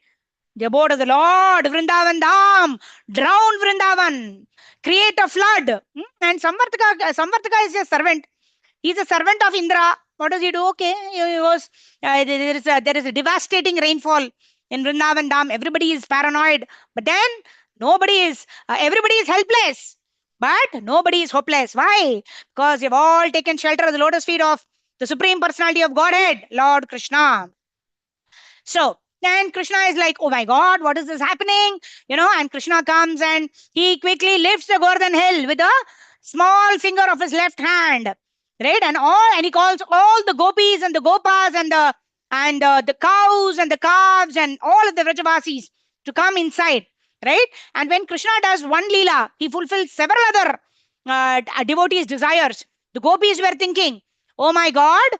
the abode of the Lord, Vrindavan Dham, drown Vrindavan, create a flood. And Samvartaka is a servant. He's a servant of Indra. What does he do? Okay, he was, there is a devastating rainfall in Vrindavan Dham. Everybody is paranoid, but then everybody is helpless. But nobody is hopeless. Why? Because you've all taken shelter of the lotus feet of the Supreme Personality of Godhead, Lord Krishna. So then Krishna is like, oh my God, what is this happening? And Krishna comes and he quickly lifts the Govardhan hill with a small finger of his left hand, right? And he calls all the gopis and the gopas and the cows and the calves and all of the Vrajavasis to come inside, right? And when Krishna does one leela, he fulfills several other devotees' desires. The gopis were thinking, oh my God,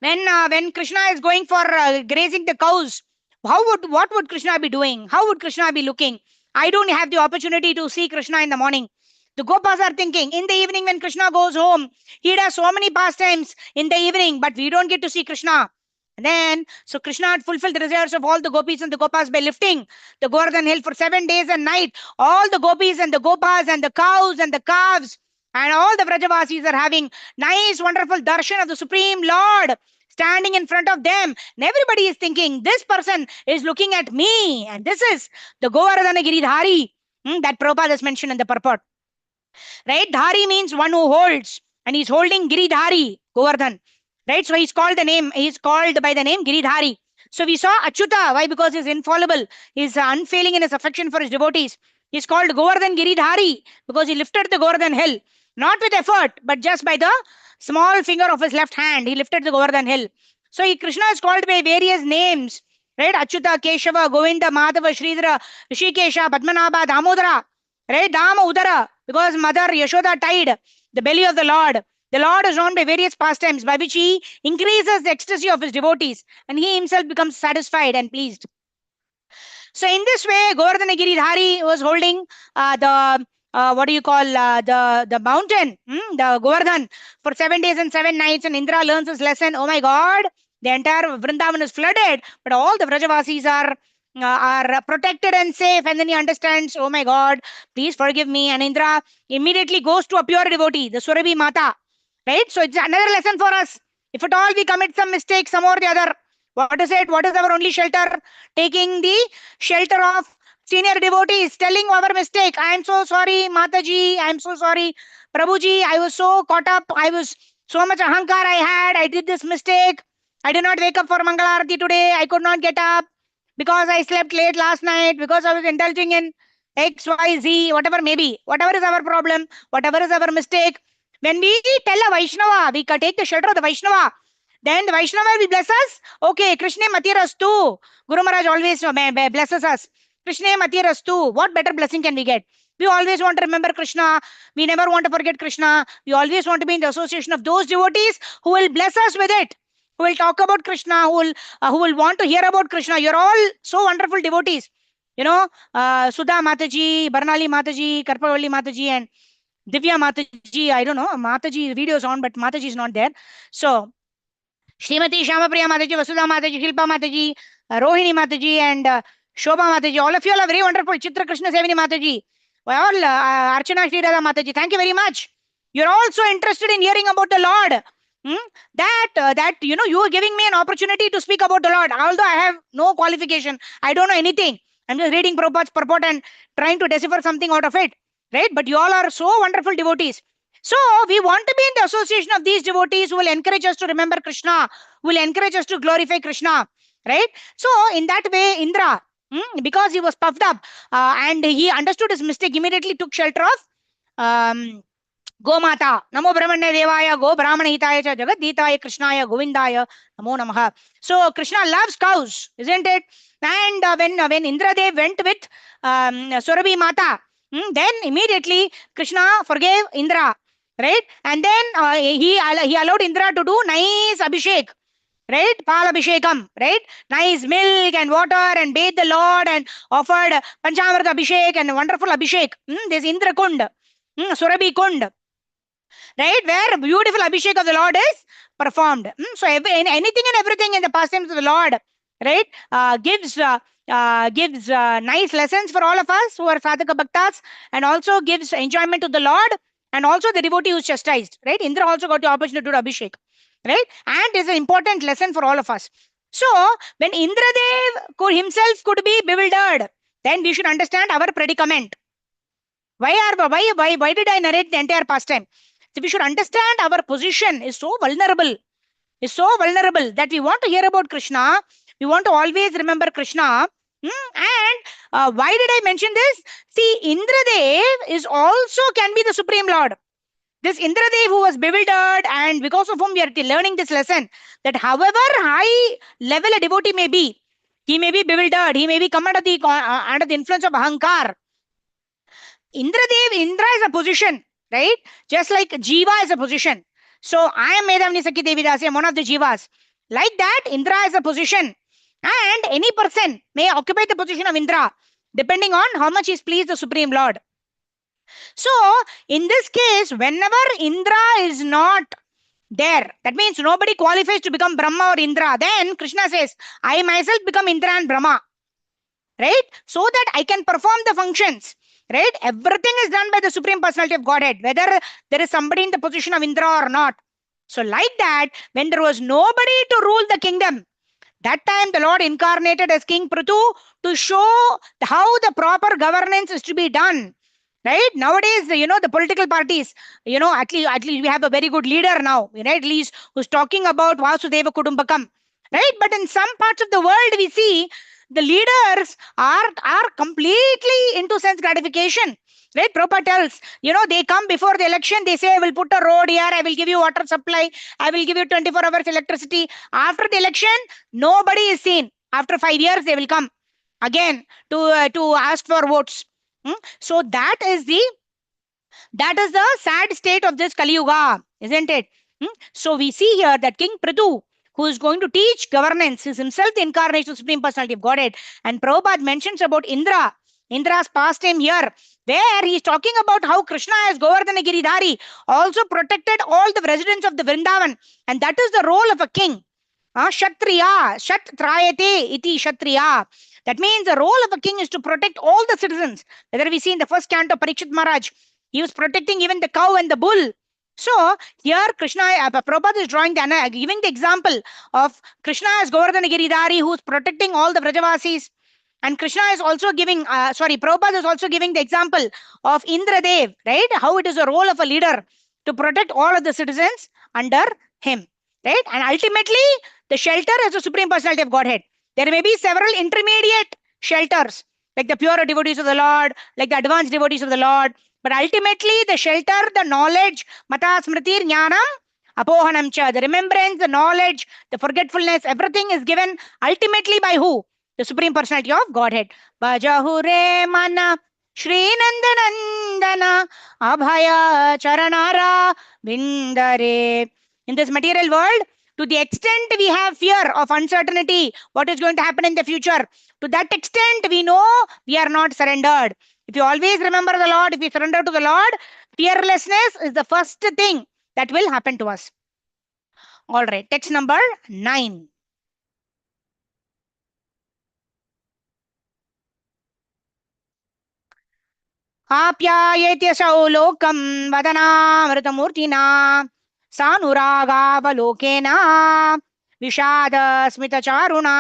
when Krishna is going for grazing the cows, what would Krishna be doing? How would Krishna be looking? I don't have the opportunity to see Krishna in the morning. The gopas are thinking in the evening when Krishna goes home, he does so many pastimes in the evening, but we don't get to see Krishna. And then, so Krishna had fulfilled the desires of all the gopis and the gopas by lifting the Govardhan hill for 7 days and night. All the gopis and the gopas and the cows and the calves and all the Vrajavasis are having nice, wonderful darshan of the Supreme Lord standing in front of them. And everybody is thinking, this person is looking at me. And this is the Govardhana Giridhari that Prabhupada has mentioned in the purport. Right? Dhari means one who holds. And he's holding Giridhari, Govardhan. Right? So he's called by the name Giridhari. So we saw Achyuta. Why? Because he's infallible. He's unfailing in his affection for his devotees. He's called Govardhan Giridhari because he lifted the Govardhan hill. Not with effort, but just by the small finger of his left hand. He lifted the Govardhan hill. So Krishna is called by various names. Right? Achyuta, Keshava, Govinda, Madhava, Sridhara, Rishikesha, Padmanabha, Damodara. Right? Dama Udara. Because Mother Yashoda tied the belly of the Lord. The Lord is known by various pastimes by which he increases the ecstasy of his devotees and he himself becomes satisfied and pleased. So in this way, Govardhana Giridhari was holding the mountain, the Govardhan for 7 days and 7 nights, and Indra learns his lesson. Oh my God, the entire Vrindavan is flooded, but all the Vrajavasis are protected and safe. And then he understands, oh my God, please forgive me. And Indra immediately goes to a pure devotee, the Surabhi Mata. Right? So it's another lesson for us. If at all we commit some mistake, some or the other, what is it? What is our only shelter? Taking the shelter of senior devotees, telling our mistake. I am so sorry, Mataji. I am so sorry, Prabhuji. I was so caught up. I was so much ahankar I had. I did this mistake. I did not wake up for Mangalarati today. I could not get up because I slept late last night, because I was indulging in X, Y, Z, whatever may be. Whatever is our problem, whatever is our mistake. When we tell a Vaishnava, we can take the shelter of the Vaishnava. Then the Vaishnava will bless us. Okay, Krishna Matirastu. Guru Maharaj always blesses us. Krishna Matirastu. What better blessing can we get? We always want to remember Krishna. We never want to forget Krishna. We always want to be in the association of those devotees who will bless us with it, who will talk about Krishna, who will want to hear about Krishna. You're all so wonderful devotees. Sudha Mataji, Barnali Mataji, Karpavalli Mataji, and Divya Mataji. I don't know. Mataji video is on, but Mataji is not there. So Srimati Shamapriya Mataji, Vasudha Mataji, Shilpa Mataji, Rohini Mataji, and Shobha Mataji. All of you are very wonderful. Chitra Krishna Sevini Mataji. Well, Archana Shri Radha Mataji. Thank you very much. You're also interested in hearing about the Lord. That you are giving me an opportunity to speak about the Lord. Although I have no qualification, I don't know anything. I'm just reading Prabhupada's purport and trying to decipher something out of it. Right? But you all are so wonderful devotees. So we want to be in the association of these devotees who will encourage us to remember Krishna, who will encourage us to glorify Krishna, right? So in that way, Indra, because he was puffed up and he understood his mistake, immediately took shelter of Gomata. Namo Brahmanya Devaya, Go Brahmana Hitaya Cha Jagat Hitaya Krishnaya Govindaya Namo Namaha. So Krishna loves cows, isn't it? And when Indradev went with Surabhi Mata, then immediately Krishna forgave Indra. Right? And then he allowed Indra to do nice abhishek, right? Pal abhishekam, right? Nice milk and water and bathe the Lord and offered Panchamrita abhishek and wonderful abhishek. This Indra Kund, Surabhi Kund, right? Where beautiful abhishek of the Lord is performed. So anything and everything in the pastimes of the Lord, right? Gives nice lessons for all of us who are sadhaka bhaktas, and also gives enjoyment to the Lord. And also the devotee who is chastised, right? Indra also got the opportunity to do Abhishek, right? And it's an important lesson for all of us. So when Indradev himself could be bewildered, then we should understand our predicament. Why did I narrate the entire pastime? So we should understand our position is so vulnerable, that we want to hear about Krishna. We want to always remember Krishna. And why did I mention this? See, Indradev is also can be the Supreme Lord. This Indradev who was bewildered, and because of whom we are learning this lesson, that however high level a devotee may be, he may be bewildered, he may be come under the influence of Ahankar. Indra is a position, right? Just like Jiva is a position. So I am Medhavani Sakhi Devidasi, I am one of the Jivas. Like that, Indra is a position. And any person may occupy the position of Indra, depending on how much he is pleased the Supreme Lord. So in this case, whenever Indra is not there, that means nobody qualifies to become Brahma or Indra, then Krishna says, I myself become Indra and Brahma, right? So that I can perform the functions, right? Everything is done by the Supreme Personality of Godhead, whether there is somebody in the position of Indra or not. So like that, when there was nobody to rule the kingdom, that time the Lord incarnated as King Prithu to show how the proper governance is to be done. Right? Nowadays, the political parties, at least we have a very good leader now, at least who's talking about Vasudeva Kudumbakam. Right? But in some parts of the world, we see the leaders are completely into sense gratification. Right? Prabhupada tells, they come before the election, they say, I will put a road here, I will give you water supply, I will give you 24 hours electricity. After the election, nobody is seen. After 5 years, they will come again to ask for votes. So that is the sad state of this Kali Yuga, isn't it? So we see here that King Prithu, who is going to teach governance, is himself the incarnation of Supreme Personality of Godhead. And Prabhupada mentions about Indra, Indra's pastime here, where he is talking about how Krishna as Govardhana Giridhari also protected all the residents of the Vrindavan. And that is the role of a king. Kshatriya, Shat Trayate iti Kshatriya. That means the role of a king is to protect all the citizens. Whether we see in the first canto, Parikshit Maharaj, he was protecting even the cow and the bull. So here Krishna, Prabhupada is giving the example of Krishna as Govardhana Giridhari, who is protecting all the Vrajavasis. And Krishna is also giving, Prabhupada is also giving the example of Indradev, right? How it is a role of a leader to protect all of the citizens under him, right? And ultimately, the shelter is the Supreme Personality of Godhead. There may be several intermediate shelters, like the pure devotees of the Lord, like the advanced devotees of the Lord. But ultimately, the shelter, the knowledge, mata smritir jnanam apohanam cha, the remembrance, the knowledge, the forgetfulness, everything is given ultimately by who? The Supreme Personality of Godhead. Bhajahure mana Shri Nandanandana Abhaya Charanara Vindare. In this material world, to the extent we have fear of uncertainty, what is going to happen in the future, to that extent we know we are not surrendered. If you always remember the Lord, if you surrender to the Lord, fearlessness is the first thing that will happen to us. All right, text number 9. आप्यायेत्यसौ लोकं वदनामृतमूर्तिना सानुरागावलोकेन विषादस्मितचारुणा.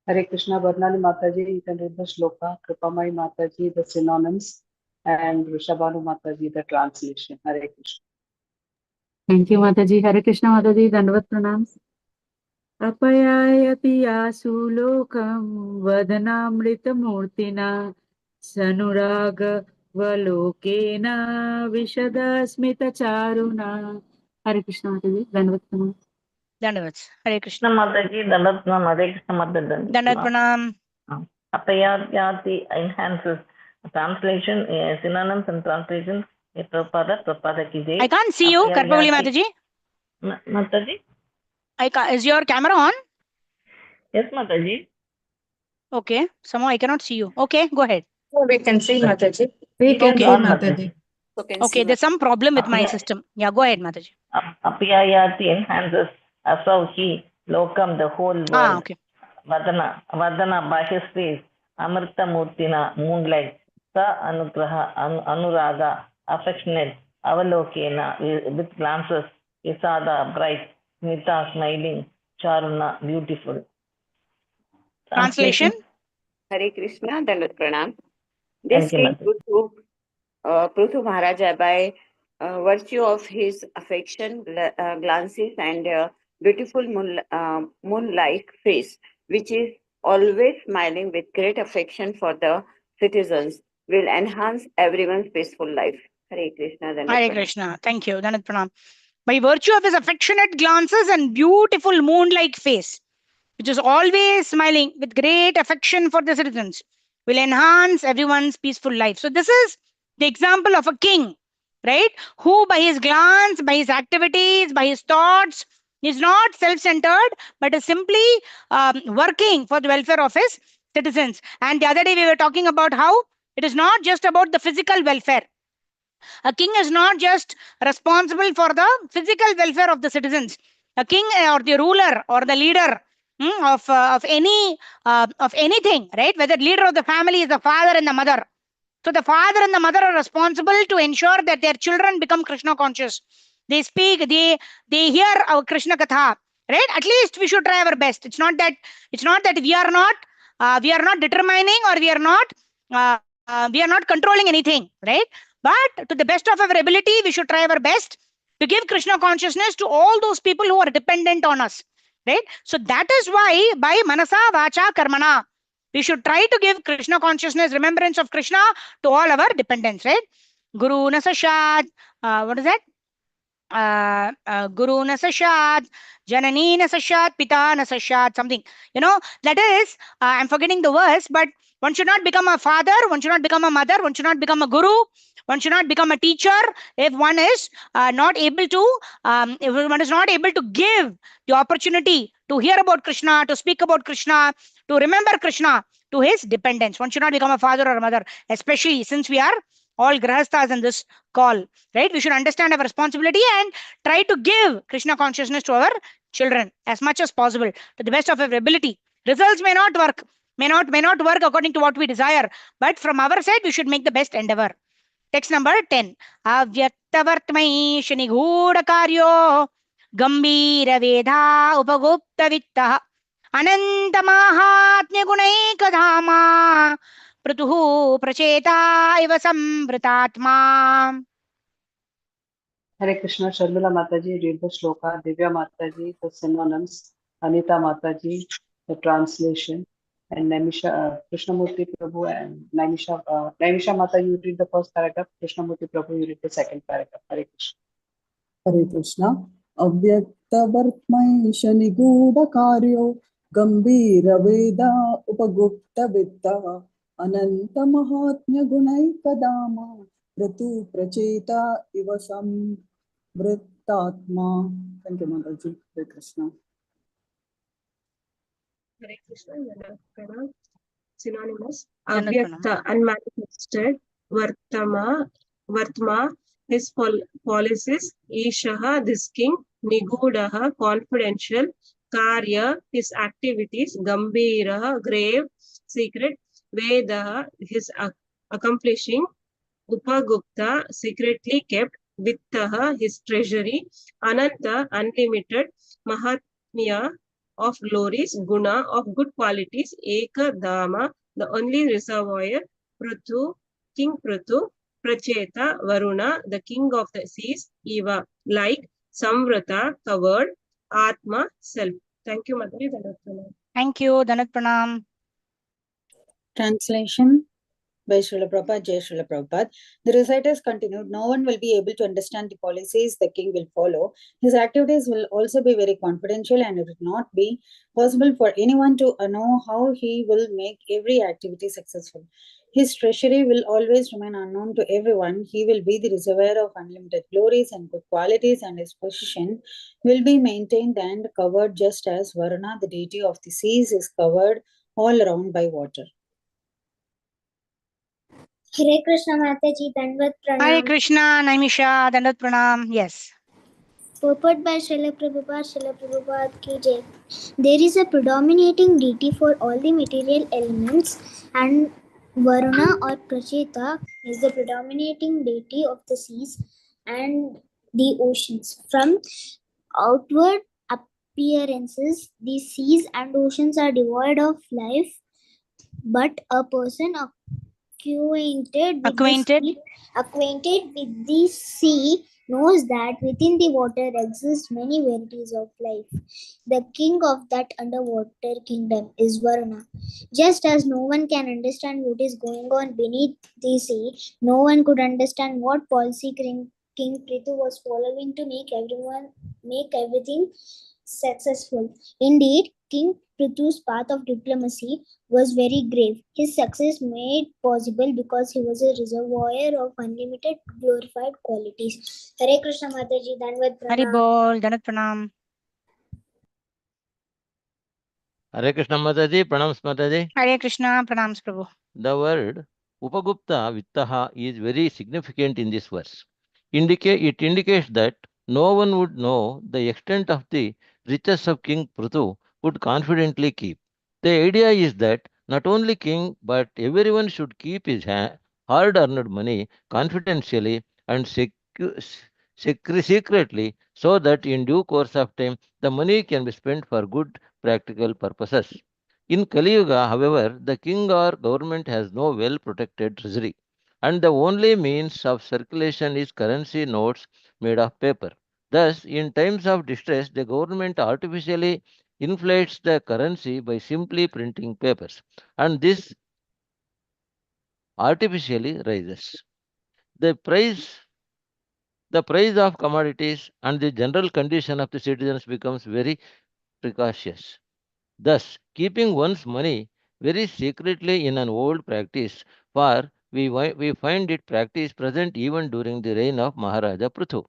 Hare Krishna, Varnali Mataji, you can read the shloka, Kripamai Mataji, the synonyms, and Rishabhanu Mataji, the translation. Hare Krishna. Thank you, Mataji. Hare Krishna, Mataji. Dandavat pranams. Apayayati yasu lokam vadanamritamurtina sanuraga valokena vishadasmita charuna. Hare Krishna, Mataji. Dandavat pranams. Dandavats. Hare Krishna. Mataji, Dandavat Pranam, Hare Krishna Mataji. Dandavat pranam. Apayati enhances translation, synonyms and translations. Prabhupada ki jai. I can't see you, Karpavali Mataji. Mataji? Is your camera on? Yes, Mataji. Okay, somehow I cannot see you. Okay, go ahead. We can see Mataji. We can see Okay. Mataji. Okay, there's some problem with my system. Yeah, go ahead, Mataji. Apayati enhances asauhi, lokam, the whole world. Okay. Vadana by his face, Amrita Murtina, moonlight, Sa Anugraha, Anuraga, affectionate, Avalokena, with glances, Isada, bright, Smita, smiling, Charuna, beautiful. Translation? Hare Krishna, Dandavat Pranam. Thank This you, King Mataji. Prithu Maharaja, by virtue of his affection, glances, and beautiful moon-like face, which is always smiling with great affection for the citizens, will enhance everyone's peaceful life. Hare Krishna. Hare Krishna. Thank you. Danat Pranam. By virtue of his affectionate glances and beautiful moon-like face, which is always smiling with great affection for the citizens, will enhance everyone's peaceful life. So this is the example of a king, right? Who by his glance, by his activities, by his thoughts, is not self-centered, but is simply working for the welfare of his citizens. And the other day we were talking about how it is not just about the physical welfare. A king is not just responsible for the physical welfare of the citizens. A king or the ruler or the leader of anything, right? Whether leader of the family is the father and the mother. So the father and the mother are responsible to ensure that their children become Krishna conscious. They speak, they hear our Krishna katha, right? At least we should try our best. It's not that we are not determining, or we are not controlling anything, right? But to the best of our ability, we should try our best to give Krishna consciousness to all those people who are dependent on us, right? So that is why by manasa, vacha, karmana, we should try to give Krishna consciousness, remembrance of Krishna to all our dependents, right? Guru Nasashad, what is that? Guru Nasashad, Janani Nasashad, Pita Nasashad, something. That is, I'm forgetting the verse, but one should not become a father, one should not become a mother, one should not become a guru, one should not become a teacher if one is not able to, if one is not able to give the opportunity to hear about Krishna, to speak about Krishna, to remember Krishna to his dependents. One should not become a father or a mother, especially since we are all grahasthas in this call, right? We should understand our responsibility and try to give Krishna consciousness to our children as much as possible to the best of our ability. Results may not work, may not work according to what we desire, but from our side, we should make the best endeavor. Text number 10. Avyaktavartmai shanighoda karyo gambhira vedha upagupta vittah ananta mahatmya gunaikadhama pratuhu pracheta iva samvritatma. Hare Krishna. Sharmila Mataji, read the shloka. Divya Mataji, the synonyms. Anita Mataji, the translation. And Naimisha, Krishnamurti Prabhu and Naimisha Mata, you read the first paragraph. Krishnamurti Prabhu, you read the second paragraph. Hare Krishna. Hare Krishna. Avyaktavartmai shanigudha karyo gambhira veda upagupta vitta ananta mahatmya gunaikadama pratu pracheta iva samvritatma. Thank you, Mataji. Hare Krishna. Hare Krishna. Pranam. Synonymous. Dandat Pranam. Avyakta, unmanifested. Vartma, his policies. Ishaha, this king. Nigudaha, confidential. Karya, his activities. Gambhiraha, grave, secret. Vedaha, his accomplishing. Upagupta, secretly kept. Vittaha, his treasury. Ananta, unlimited. Mahatmya, of glories. Guna, of good qualities. Ekadama, the only reservoir. Prithu, King Prithu. Pracheta, Varuna, the king of the seas. Eva, like. Samvrata, covered. Atma, self. Thank you, Madhuri. Thank you, Danat Pranam. Translation by Srila Prabhupada, Jai Srila Prabhupada. The reciters continued, no one will be able to understand the policies the king will follow. His activities will also be very confidential, and it will not be possible for anyone to know how he will make every activity successful. His treasury will always remain unknown to everyone. He will be the reservoir of unlimited glories and good qualities, and his position will be maintained and covered just as Varuna, the deity of the seas, is covered all around by water. Hare Krishna Mataji, Dandat Pranam. Hare Krishna, Naimisha, Dandat Pranam. Yes. Purport by Srila Prabhupada ki jai. There is a predominating deity for all the material elements, and Varuna or Pracheta is the predominating deity of the seas and the oceans. From outward appearances, the seas and oceans are devoid of life, but a person acquainted with the sea knows that within the water exist many varieties of life. The king of that underwater kingdom is Varuna. Just as no one can understand what is going on beneath the sea, no one could understand what policy King Prithu was following to make everything successful. Indeed, King Prithu's path of diplomacy was very grave. His success made possible because he was a reservoir of unlimited glorified qualities. Hare Krishna Mataji, Danvat Hari Pranam. Bol, Danat Pranam. Hare Krishna Mataji, Pranams Mataji. Hare Krishna, Pranams Prabhu. The word Upagupta Vittaha is very significant in this verse. It indicates that no one would know the extent of the riches of King Prithu would confidently keep. The idea is that not only king but everyone should keep his hard-earned money confidentially and secretly, so that in due course of time the money can be spent for good practical purposes. In Kali Yuga, however, the king or government has no well protected treasury, and the only means of circulation is currency notes made of paper. Thus, in times of distress, the government artificially inflates the currency by simply printing papers, and this artificially rises. The price the price of commodities and the general condition of the citizens becomes very precarious. Thus, keeping one's money very secretly in an old practice, for we find it practice present even during the reign of Maharaja Prithu.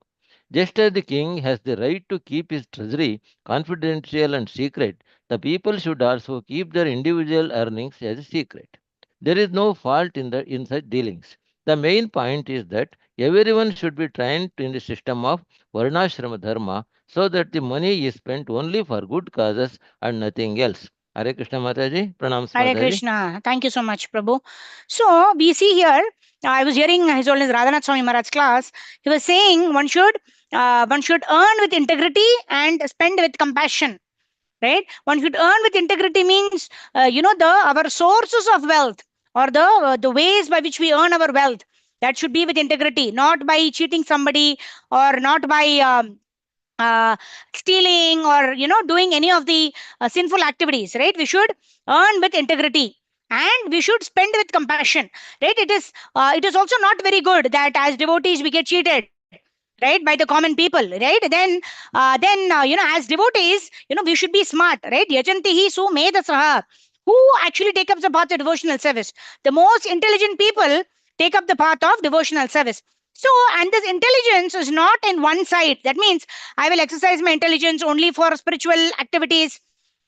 Just as the king has the right to keep his treasury confidential and secret, the people should also keep their individual earnings as a secret. There is no fault in such dealings. The main point is that everyone should be trained in the system of Varnashrama Dharma, so that the money is spent only for good causes and nothing else. Hare Krishna Mataji, Pranams Hare Mataji. Krishna. Thank you so much, Prabhu. So we see here, I was hearing His Holiness Radhanath Swami Maharaj's class. He was saying one should earn with integrity and spend with compassion. Right? One should earn with integrity means, our sources of wealth, or the ways by which we earn our wealth, that should be with integrity, not by cheating somebody, or not by uh, stealing, or doing any of the sinful activities. Right? We should earn with integrity, and we should spend with compassion. Right? It is also not very good that as devotees we get cheated, right, by the common people. Right? Then as devotees, we should be smart. Right? Yajanti hi su medasaha. Who actually take up the path of devotional service? The most intelligent people take up the path of devotional service. So, and this intelligence is not in one side. That means I will exercise my intelligence only for spiritual activities.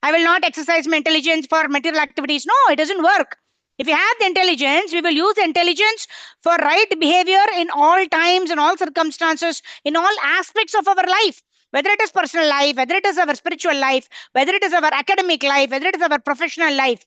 I will not exercise my intelligence for material activities. No, it doesn't work. If we have the intelligence, we will use the intelligence for right behavior in all times, in all circumstances, in all aspects of our life. Whether it is personal life, whether it is our spiritual life, whether it is our academic life, whether it is our professional life.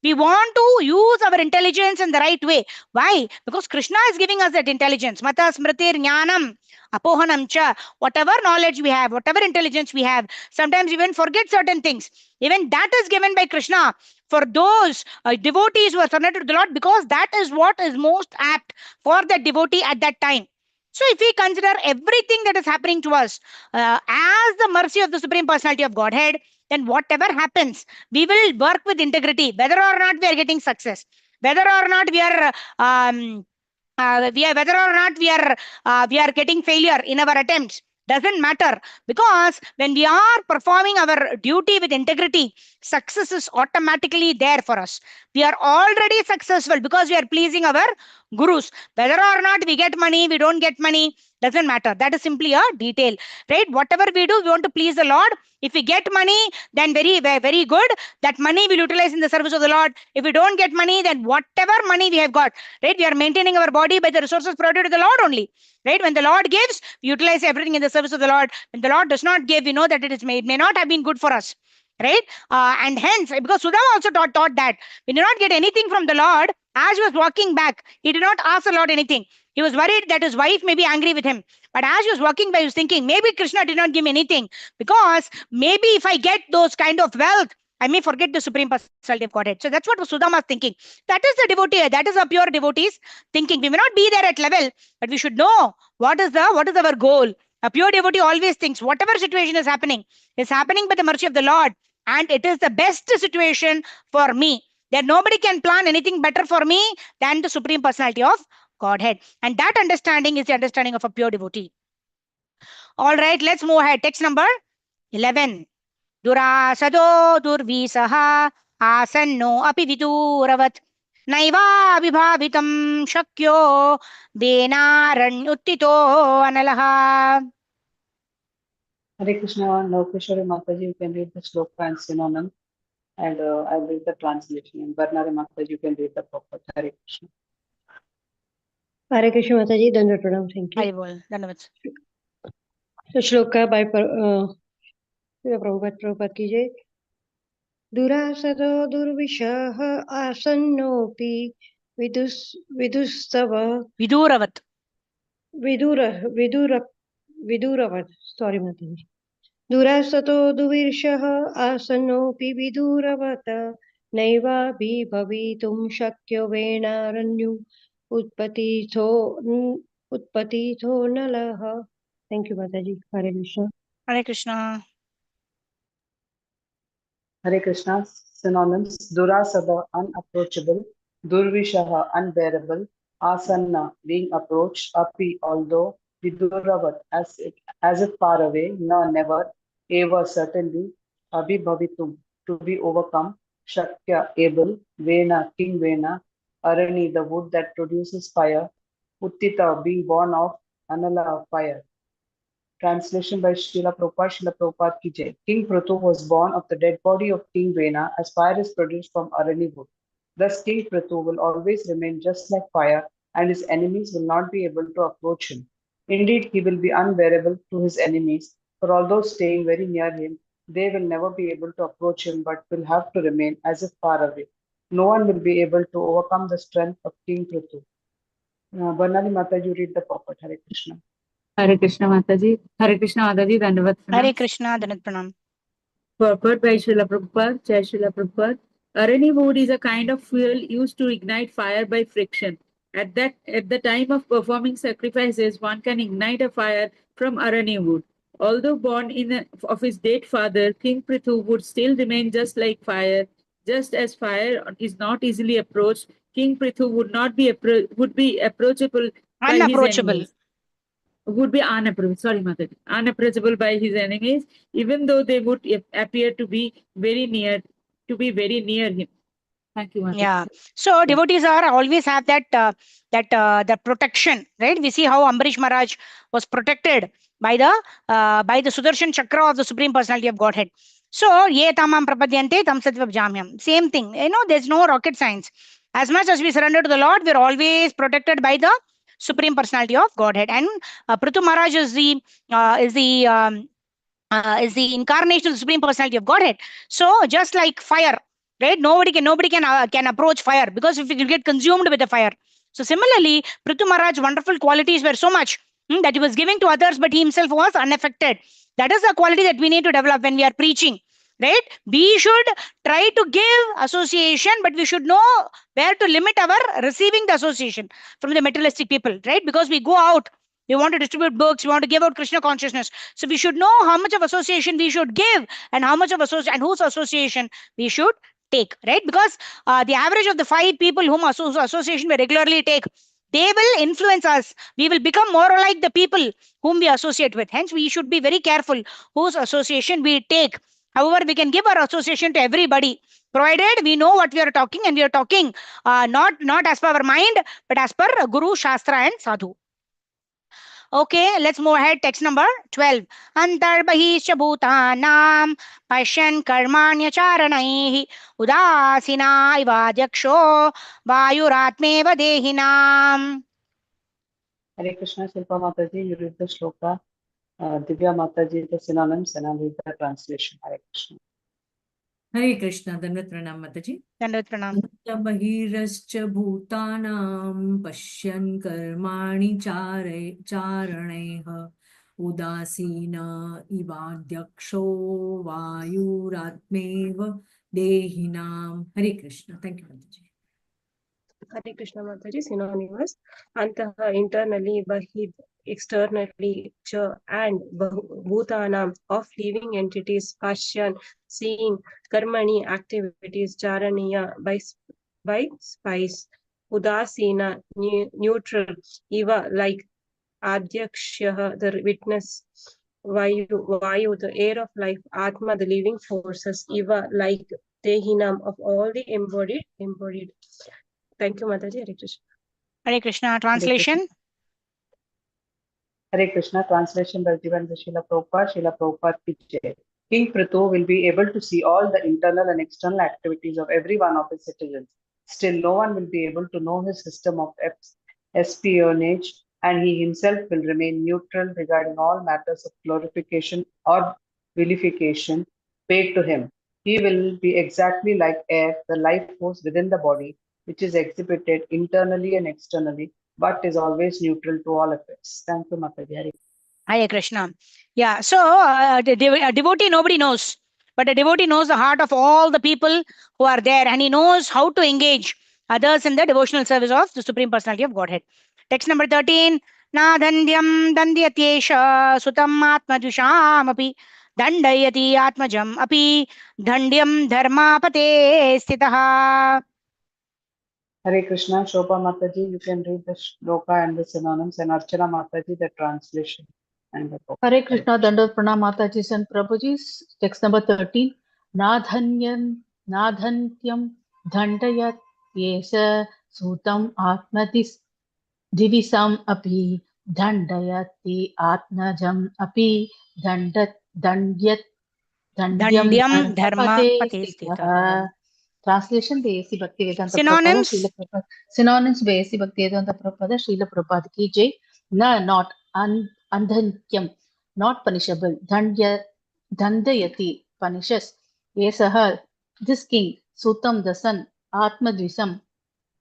We want to use our intelligence in the right way. Why? Because Krishna is giving us that intelligence. Mata smritir jnanam apohanam cha. Whatever knowledge we have, whatever intelligence we have, sometimes we even forget certain things. Even that is given by Krishna for those devotees who are surrendered to the Lord, because that is what is most apt for the devotee at that time. So if we consider everything that is happening to us as the mercy of the Supreme Personality of Godhead, then whatever happens, we will work with integrity, whether or not we are getting success, whether or not we are getting failure in our attempts. Doesn't matter, because when we are performing our duty with integrity, success is automatically there for us. We are already successful because we are pleasing our gurus. Whether or not we get money, we don't get money, doesn't matter. That is simply a detail, right? Whatever we do, we want to please the Lord. If we get money, then very, very good. That money we'll utilize in the service of the Lord. If we don't get money, then whatever money we have got, right? We are maintaining our body by the resources provided to the Lord only. Right? When the Lord gives, we utilize everything in the service of the Lord. When the Lord does not give, we know that it may not have been good for us. Right? And hence, because Sudama also taught that when he did not get anything from the Lord, as he was walking back, he did not ask the Lord anything. He was worried that his wife may be angry with him. But as he was walking by, he was thinking, maybe Krishna did not give me anything, because maybe if I get those kind of wealth, I may forget the Supreme Personality of Godhead. So that's what Sudama is thinking. That is the devotee, that is a pure devotee's thinking. We may not be there at level, but we should know what is our goal. A pure devotee always thinks whatever situation is happening by the mercy of the Lord, and it is the best situation for me. That nobody can plan anything better for me than the Supreme Personality of Godhead. And that understanding is the understanding of a pure devotee. All right, let's move ahead. Text number 11. Durasado durvisaha asanno api viduravat naiva vibhavitam shakyo venaranyuttito analaha. Hare Krishna, Naukeshwari Mataji, you can read the sloka and synonym, and I'll read the translation. And Barnare Mataji, you can read the purport. Hare Krishna. Hare Krishna Mataji, Dandavat Pranam, thank you. I will. Dandavat. So shloka by Prabhupada ki jai. Durasado durvishaha asannopi vidustava Viduravat. Viduravat. Sorry Mataji. Durasato duvirshaha asanopi viduravata naiva bhavitum shakyo venaranyu utpatitho nalaha. Thank you, Mataji. Hare Krishna. Hare Krishna. Hare Krishna, synonyms: Durasada, unapproachable; Durvishaha, unbearable; Asanna, being approached; Api, although; Viduravat, as if far away; Na, never; Eva, certainly; Abhibhavitum, to be overcome; Shakya, able; Vena, king Vena; Arani, the wood that produces fire; Uttita, being born of; Anala, fire. Translation by Srila Prabhupada ki jai. King Prithu was born of the dead body of King Vena, as fire is produced from Arani wood. Thus King Prithu will always remain just like fire, and his enemies will not be able to approach him. Indeed, he will be unbearable to his enemies, for although staying very near him, they will never be able to approach him, but will have to remain as if far away. No one will be able to overcome the strength of King Prithu. Barnali Mataji, read the purport. Hare Krishna. Hare Krishna Mataji. Hare Krishna Mataji, Dandavat Pranam. Hare Krishna, Dandavat Pranam. Purport by Srila Prabhupada, Jai Srila Prabhupada. Arani wood is a kind of fuel used to ignite fire by friction. At the time of performing sacrifices, one can ignite a fire from Arani wood. Although born of his dead father, King Prithu would still remain just like fire. Just as fire is not easily approached, King Prithu would be approachable by his enemies. Would be unapproachable by his enemies, even though they would appear to be very near him. Thank you, Mataji. Yeah. So devotees always have that the protection, right? We see how Ambarish Maharaj was protected by the Sudarshan Chakra of the Supreme Personality of Godhead. So ye tamam prapadyante tam sattva jamyam. Same thing. There's no rocket science. As much as we surrender to the Lord, we're always protected by the Supreme Personality of Godhead. And Prithu Maharaj is the incarnation of the Supreme Personality of Godhead. So just like fire, right? Nobody can approach fire, because if it will get consumed with the fire. So similarly, Prithu Maharaj's wonderful qualities were so much that he was giving to others, but he himself was unaffected. That is the quality that we need to develop when we are preaching, right? We should try to give association, but we should know where to limit our receiving the association from the materialistic people, right? Because we go out, we want to distribute books, we want to give out Krishna consciousness. So we should know how much of association we should give, and how much of and whose association we should take, right? Because the average of the 5 people whom association we regularly take, they will influence us. We will become more like the people whom we associate with. Hence, we should be very careful whose association we take. However, we can give our association to everybody, provided we know what we are talking, and we are talking not as per our mind, but as per Guru, Shastra, and Sadhu. Okay, let's move ahead. Text number 12. Antarbahischa bhutanam pasyan karmanya charanaihi udasina ivadyaksho vayuratmeva dehinam. Hare Krishna, Shilpa Mataji, you read the shloka. Divya Mataji, the synonyms, and I'll read the translation. Hare Krishna. Hare Krishna, Dandavat Pranam Mataji. Dandavat Pranam. Bahirascha bhutanam pashyan karmani charaneha udasina ivadyaksho vayuratmeva Dehinam. Hare Krishna. Thank you, Mataji. Hare Krishna Mataji, synonymous. Antaha, internally, Bahid, externally, Cha, and Bhutanam, of living entities, Pashyan, seeing, Karmani, activities, Charaniya, by spice, Udasina, neutral, Eva, like Adhyaksha, the witness, Vayu, the air of life, Atma, the living forces, Eva, like Dehinam, of all the embodied. Thank you, Mataji. Hare Krishna. Hare Krishna. Hare Krishna. Translation. Hare Krishna, translation by Jivan Srila Prabhupada ki jai. King Prithu will be able to see all the internal and external activities of every one of his citizens. Still, no one will be able to know his system of espionage, and he himself will remain neutral regarding all matters of glorification or vilification paid to him. He will be exactly like air, the life force within the body, which is exhibited internally and externally, but is always neutral to all effects. Thank you, Mataji. Hare Krishna. Yeah, so a devotee nobody knows, but a devotee knows the heart of all the people who are there, and he knows how to engage others in the devotional service of the Supreme Personality of Godhead. Text number 13. Na dhandyam dandyatyesha sutam atmajusham api dandayati atmajam api dhandyam dharmapate stitaha. Hare Krishna, Shobha Mataji, you can read the shloka and the synonyms, and Archana Mataji, the translation. And the Hare Krishna, Dandavat Pranam Mataji and Prabhuji. Text number 13. Nadhantyam dhandayat yesa sutam atmatis divisam api dhandayati atmajam api dandyam Dandyam dharmapate dharmapate stitaha. stitaha. Translation by A.C. Bhaktivedanta Prabhupada, Synonyms. Srila Prabhupada. Synonyms by A.C. Bhaktivedanta Prabhupada, Srila Prabhupada ki jai. Na, not andhantyam, not punishable. Dandayati, punishes. Yesaha, this king. Sutam, the son. Atmadvisam,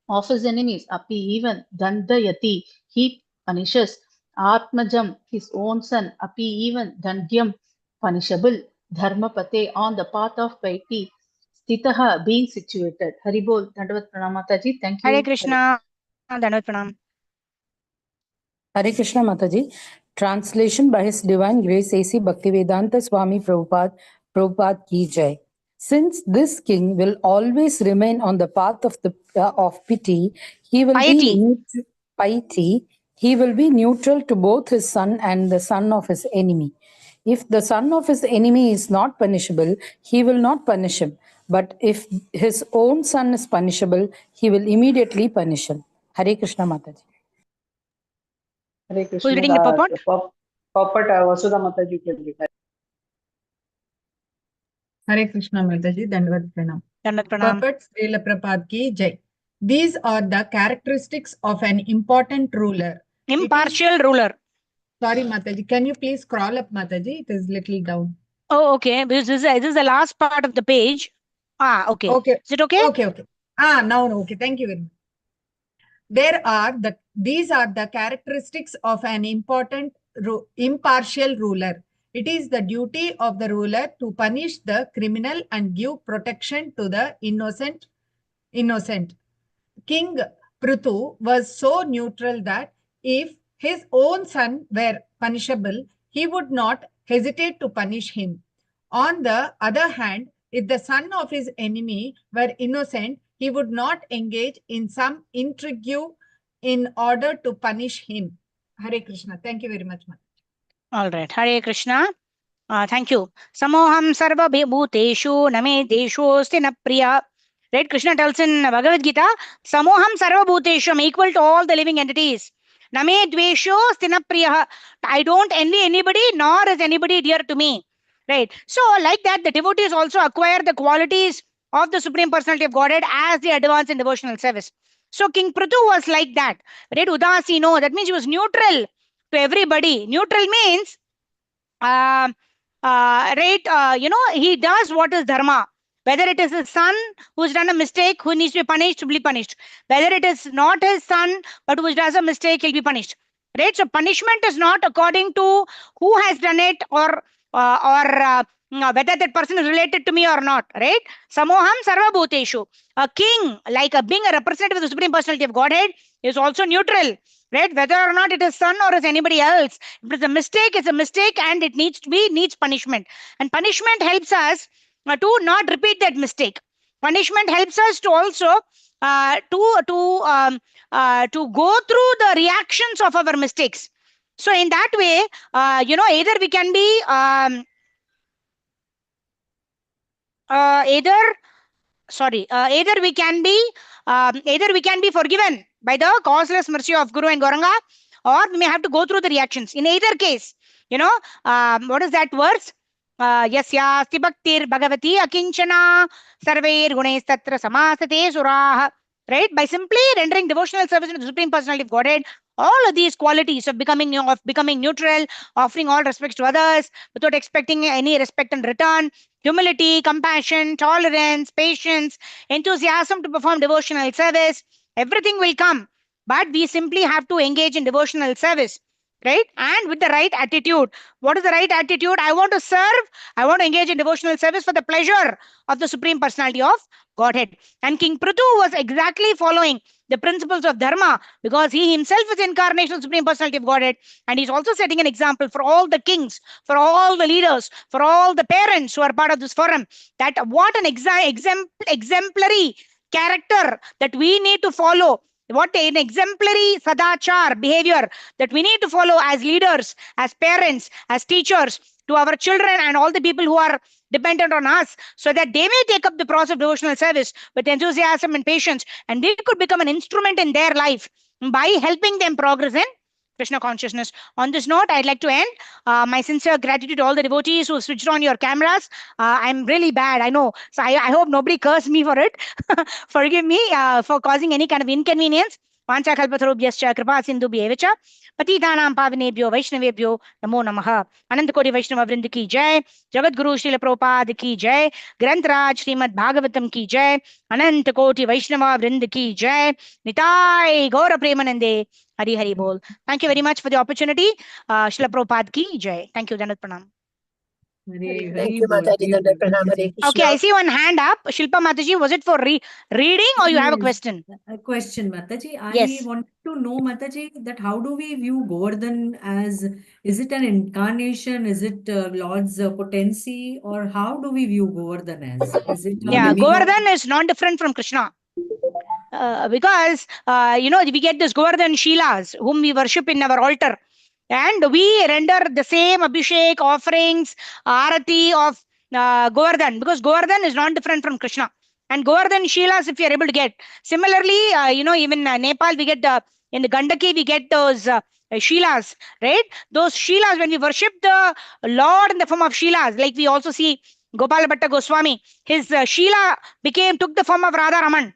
of his enemies. Api, even. Dandayati, he punishes. Atmajam, his own son. Api, even. Dandyam, punishable. Dharmapate, on the path of piety. Stitaha, being situated. Haribol, Dandavat Pranamataji. Thank you. Hare Krishna. Dandavat Pranam. Hare Krishna Mataji. Translation by His Divine Grace A.C. Bhaktivedanta Swami Prabhupada ki jai. Since this king will always remain on the path of pity, he will piety. He will be neutral to both his son and the son of his enemy. If the son of his enemy is not punishable, he will not punish him. But if his own son is punishable, he will immediately punish him. Hare Krishna Mataji. Hare Who's Krishna, reading the purport? purport Vasudha Mataji can read. Hare Krishna Mataji, Dandavat Pranam. Dandavat Pranam. Purport Srila Prabhupada ki jai. These are the characteristics of an important ruler. Impartial ruler. Sorry, Mataji. Can you please scroll up, Mataji? It is little down. Oh, okay. This is the last part of the page. Okay. Okay. Is it okay? Okay. Now, okay. Thank you very much. These are the characteristics of an important impartial ruler. It is the duty of the ruler to punish the criminal and give protection to the innocent. King Prithu was so neutral that if his own son were punishable, he would not hesitate to punish him. On the other hand, if the son of his enemy were innocent, he would not engage in some intrigue in order to punish him. Hare Krishna. Thank you very much, ma'am. All right. Hare Krishna. Thank you. Samoham sarva bhuteshu name deshosti na priya. Right? Krishna tells in Bhagavad Gita, Samoham sarva bhuteshu, I'm equal to all the living entities. Name dvesho stina priya. I don't envy anybody, nor is anybody dear to me. Right? So, like that, the devotees also acquire the qualities of the Supreme Personality of Godhead as they advance in devotional service. So, King Prithu was like that. Right? Udasino, that means he was neutral to everybody. Neutral means, he does what is dharma. Whether it is his son who's done a mistake, who needs to be punished, to be punished. Whether it is not his son, but who does a mistake, he'll be punished. Right? So punishment is not according to who has done it or whether that person is related to me or not, right? Samoham sarva bhuteshu. A king, like being a representative of the Supreme Personality of Godhead, is also neutral, right? Whether or not it is son or is anybody else. If it is a mistake, it's a mistake, and it needs punishment. And punishment helps us to not repeat that mistake. Punishment helps us to also to go through the reactions of our mistakes. So in that way, either we can be either we can be forgiven by the causeless mercy of Guru and Gauranga, or we may have to go through the reactions. In either case, what is that verse? Yasyasti bhaktir bhagavati akinchana sarvair gunays tatra samasate surah. Right? By simply rendering devotional service to the Supreme Personality of Godhead, all of these qualities of becoming neutral, offering all respects to others without expecting any respect in return, humility, compassion, tolerance, patience, enthusiasm to perform devotional service, everything will come. But we simply have to engage in devotional service, right? And with the right attitude. What is the right attitude? I want to serve, I want to engage in devotional service for the pleasure of the Supreme Personality of Godhead. And King Prithu was exactly following the principles of Dharma, because he himself is incarnation of the Supreme Personality of Godhead, and he's also setting an example for all the kings, for all the leaders, for all the parents who are part of this forum, that what an exemplary character that we need to follow, what an exemplary sadachar behavior that we need to follow as leaders, as parents, as teachers to our children and all the people who are dependent on us, so that they may take up the process of devotional service with enthusiasm and patience, and we could become an instrument in their life by helping them progress in Krishna consciousness. On this note, I'd like to end. My sincere gratitude to all the devotees who switched on your cameras. I'm really bad, I know. So I hope nobody cursed me for it. Forgive me for causing any kind of inconvenience. Vanchakalpatarubhyascha kripa sindhubhyev cha patitanam pavanebhyo vaishnavebhyo namo namaha. Anant Koti Vaishnava Vrind ki jai. Jagat Guru Srila Prabhupada ki jai. Granth Shrimad Bhagavatam ki jai. Anant Koti Vaishnava Vrind ki jai. Nitai Gaura Premanande. Hari Hari Bol. Thank you very much for the opportunity. Srila Prabhupada ki jai. Thank you, Dandat Pranam. Thank you, Mataji. Dandat Pranam. Hare Krishna. Okay, I see one hand up. Shilpa Mataji, was it for reading or you have a question? A question, Mataji. Yes. I want to know, Mataji, that how do we view Govardhan as, is it an incarnation? Is it Lord's potency? Or how do we view Govardhan as? Is it a Yeah, demigod? Govardhan is not different from Krishna. Because, we get this Govardhan Shilas, whom we worship in our altar. And we render the same Abhishek, offerings, Arati of Govardhan, because Govardhan is not different from Krishna. And Govardhan Shilas, if you are able to get. Similarly, even Nepal, we get in the Gandaki, we get those Shilas, right? Those Shilas, when we worship the Lord in the form of Shilas, like we also see Gopal Bhatta Goswami, his Shila took the form of Radha Raman.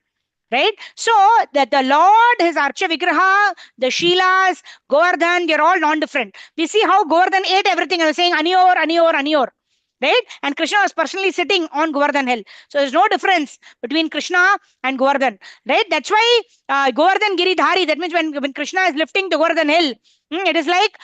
Right? So that the Lord, his Archa Vigraha, the Shilas, Govardhan, they're all non-different. We see how Govardhan ate everything and was saying Aniyor, Aniyor, Aniyor. Right? And Krishna was personally sitting on Govardhan hill. So there's no difference between Krishna and Govardhan. Right? That's why Govardhan Giridhari, that means when Krishna is lifting the Govardhan hill, it is like,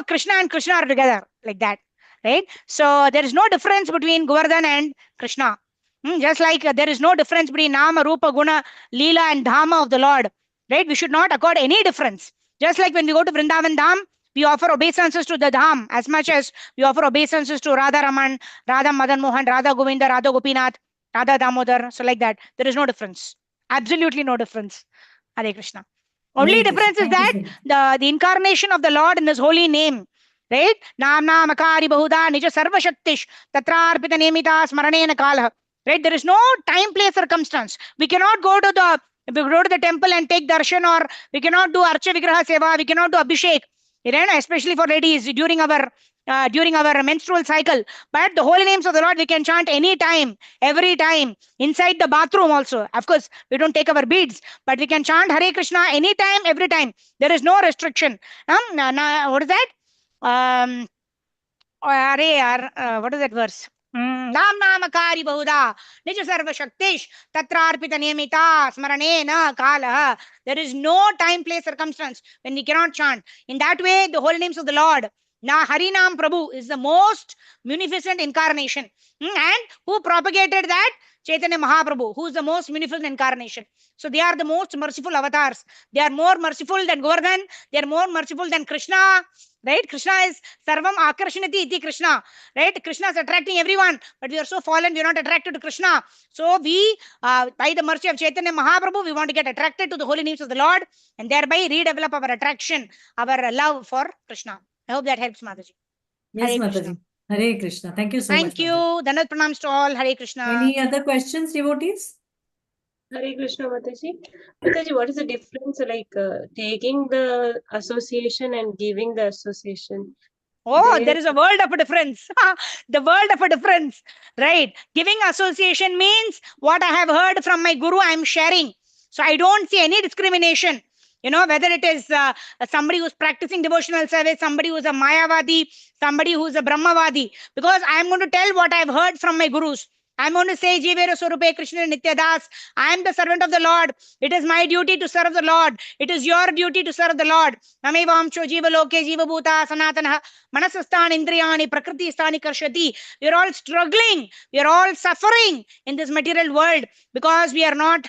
Krishna and Krishna are together like that. Right? So there is no difference between Govardhan and Krishna. Just like there is no difference between Nama, Rupa, Guna, Leela and Dhama of the Lord. Right? We should not accord any difference. Just like when we go to Vrindavan Dham, we offer obeisances to the Dham as much as we offer obeisances to Radha Raman, Radha Madan Mohan, Radha Govinda, Radha Gopinath, Radha Damodar. So like that. There is no difference. Absolutely no difference. Hare Krishna. Only difference is that the incarnation of the Lord in his holy name. Right? Namna Makari Bahuda Nija Sarva Shaktish Tatrarpita Nemita Smaranena Kala. Right? There is no time, place, circumstance. We cannot go to the temple and take darshan, or we cannot do Archa Vigraha Seva, we cannot do Abhishek, especially for ladies during our menstrual cycle. But the holy names of the Lord we can chant any time, every time, inside the bathroom also. Of course, we don't take our beads, but we can chant Hare Krishna anytime, every time. There is no restriction. What is that? What is that verse? Nam Namakari Bahuda Nija Sarva Shaktish Tatrarpita Niyamita Smaranena Kala. There is no time, place, circumstance when we cannot chant. In that way, the holy names of the Lord, Now Harinam Prabhu is the most munificent incarnation. And who propagated that? Chaitanya Mahaprabhu, who is the most munificent incarnation. So they are the most merciful avatars. They are more merciful than Govardhan. They are more merciful than Krishna. Right? Krishna is Sarvam Akarshanati iti Krishna. Right? Krishna is attracting everyone, but we are so fallen, we are not attracted to Krishna. So we, by the mercy of Chaitanya Mahaprabhu, we want to get attracted to the holy names of the Lord and thereby redevelop our attraction, our love for Krishna. I hope that helps, Mataji. Yes, Hare Mataji. Krishna. Hare Krishna. Thank you so much. Thank you. Dandat pranams to all. Hare Krishna. Any other questions, devotees? Hare Krishna, Mataji. Mataji, what is the difference taking the association and giving the association? Oh, there is a world of a difference. The world of a difference. Right. Giving association means what I have heard from my guru, I am sharing. So I don't see any discrimination. Whether it is somebody who's practicing devotional service, somebody who's a Mayavadi, somebody who's a Brahmavadi, because I am going to tell what I've heard from my gurus. I'm going to say, Jivera Swarupe Krishna Nitya Das, I am the servant of the Lord. It is my duty to serve the Lord. It is your duty to serve the Lord. Namevamcho Jiva Loke Jiva Bhuta Sanatana Manasastan Indriyani Prakriti Stani Karshati. We are all struggling. We are all suffering in this material world because we are not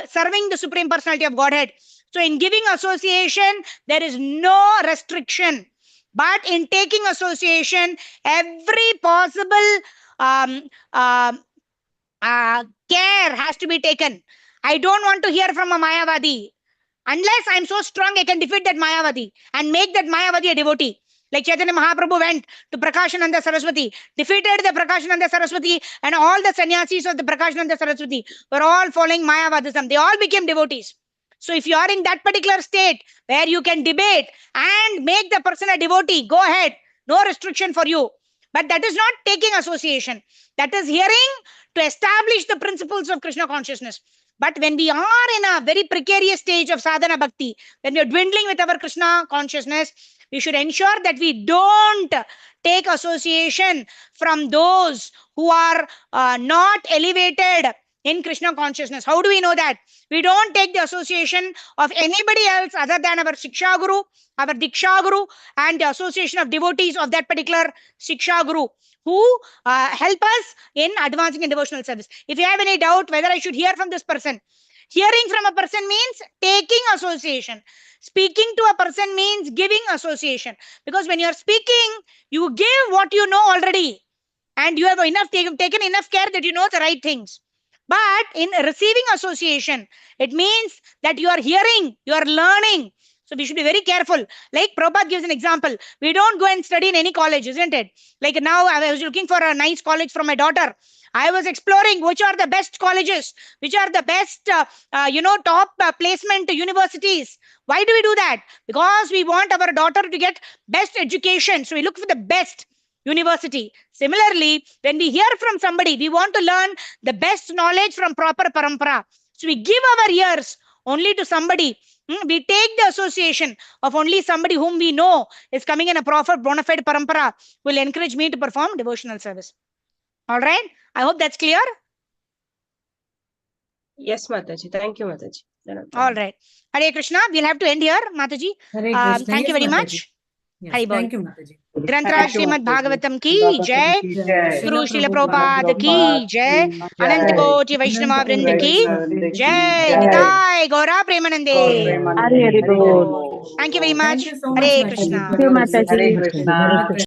serving the Supreme Personality of Godhead. So in giving association, there is no restriction. But in taking association, every possible care has to be taken. I don't want to hear from a Mayavadi. Unless I'm so strong, I can defeat that Mayavadi and make that Mayavadi a devotee. Like Chaitanya Mahaprabhu went to Prakashananda Saraswati, defeated the Prakashananda Saraswati, and all the sannyasis of the Prakashananda Saraswati were all following Mayavadism. They all became devotees. So if you are in that particular state where you can debate and make the person a devotee, go ahead. No restriction for you. But that is not taking association. That is hearing to establish the principles of Krishna consciousness. But when we are in a very precarious stage of sadhana bhakti, when we are dwindling with our Krishna consciousness, we should ensure that we don't take association from those who are not elevated in Krishna consciousness. How do we know that? We don't take the association of anybody else other than our Siksha Guru, our Diksha Guru, and the association of devotees of that particular Siksha Guru who help us in advancing in devotional service. If you have any doubt whether I should hear from this person, hearing from a person means taking association. Speaking to a person means giving association. Because when you are speaking, you give what you know already. And you have taken enough care that you know the right things. But in receiving association, it means that you are hearing, you are learning. So we should be very careful. Like Prabhupada gives an example. We don't go and study in any college, isn't it? Like now I was looking for a nice college for my daughter. I was exploring which are the best colleges, which are the best, top placement universities. Why do we do that? Because we want our daughter to get best education. So we look for the best university. Similarly, when we hear from somebody, we want to learn the best knowledge from proper parampara. So we give our ears only to somebody. We take the association of only somebody whom we know is coming in a proper bona fide parampara will encourage me to perform devotional service. All right. I hope that's clear. Yes, Mataji. Thank you, Mataji. All right. Hare Krishna. We'll have to end here, Mataji. Hare Krishna. Thank you Yes, very Mataji. much. Yes, Hari bol. thank you, Mataji. Granthra Shrimad Bhagavatam ki jai. Guru Srila Prabhupada ki jai. Anant Koti Vaishnava Vrinda ki jai. Nitai Gaura Premanande. Hari Hari Bol. Thank you very Thank much. you so much, Hare Mataji, Krishna. for your Hare wisdom. Krishna.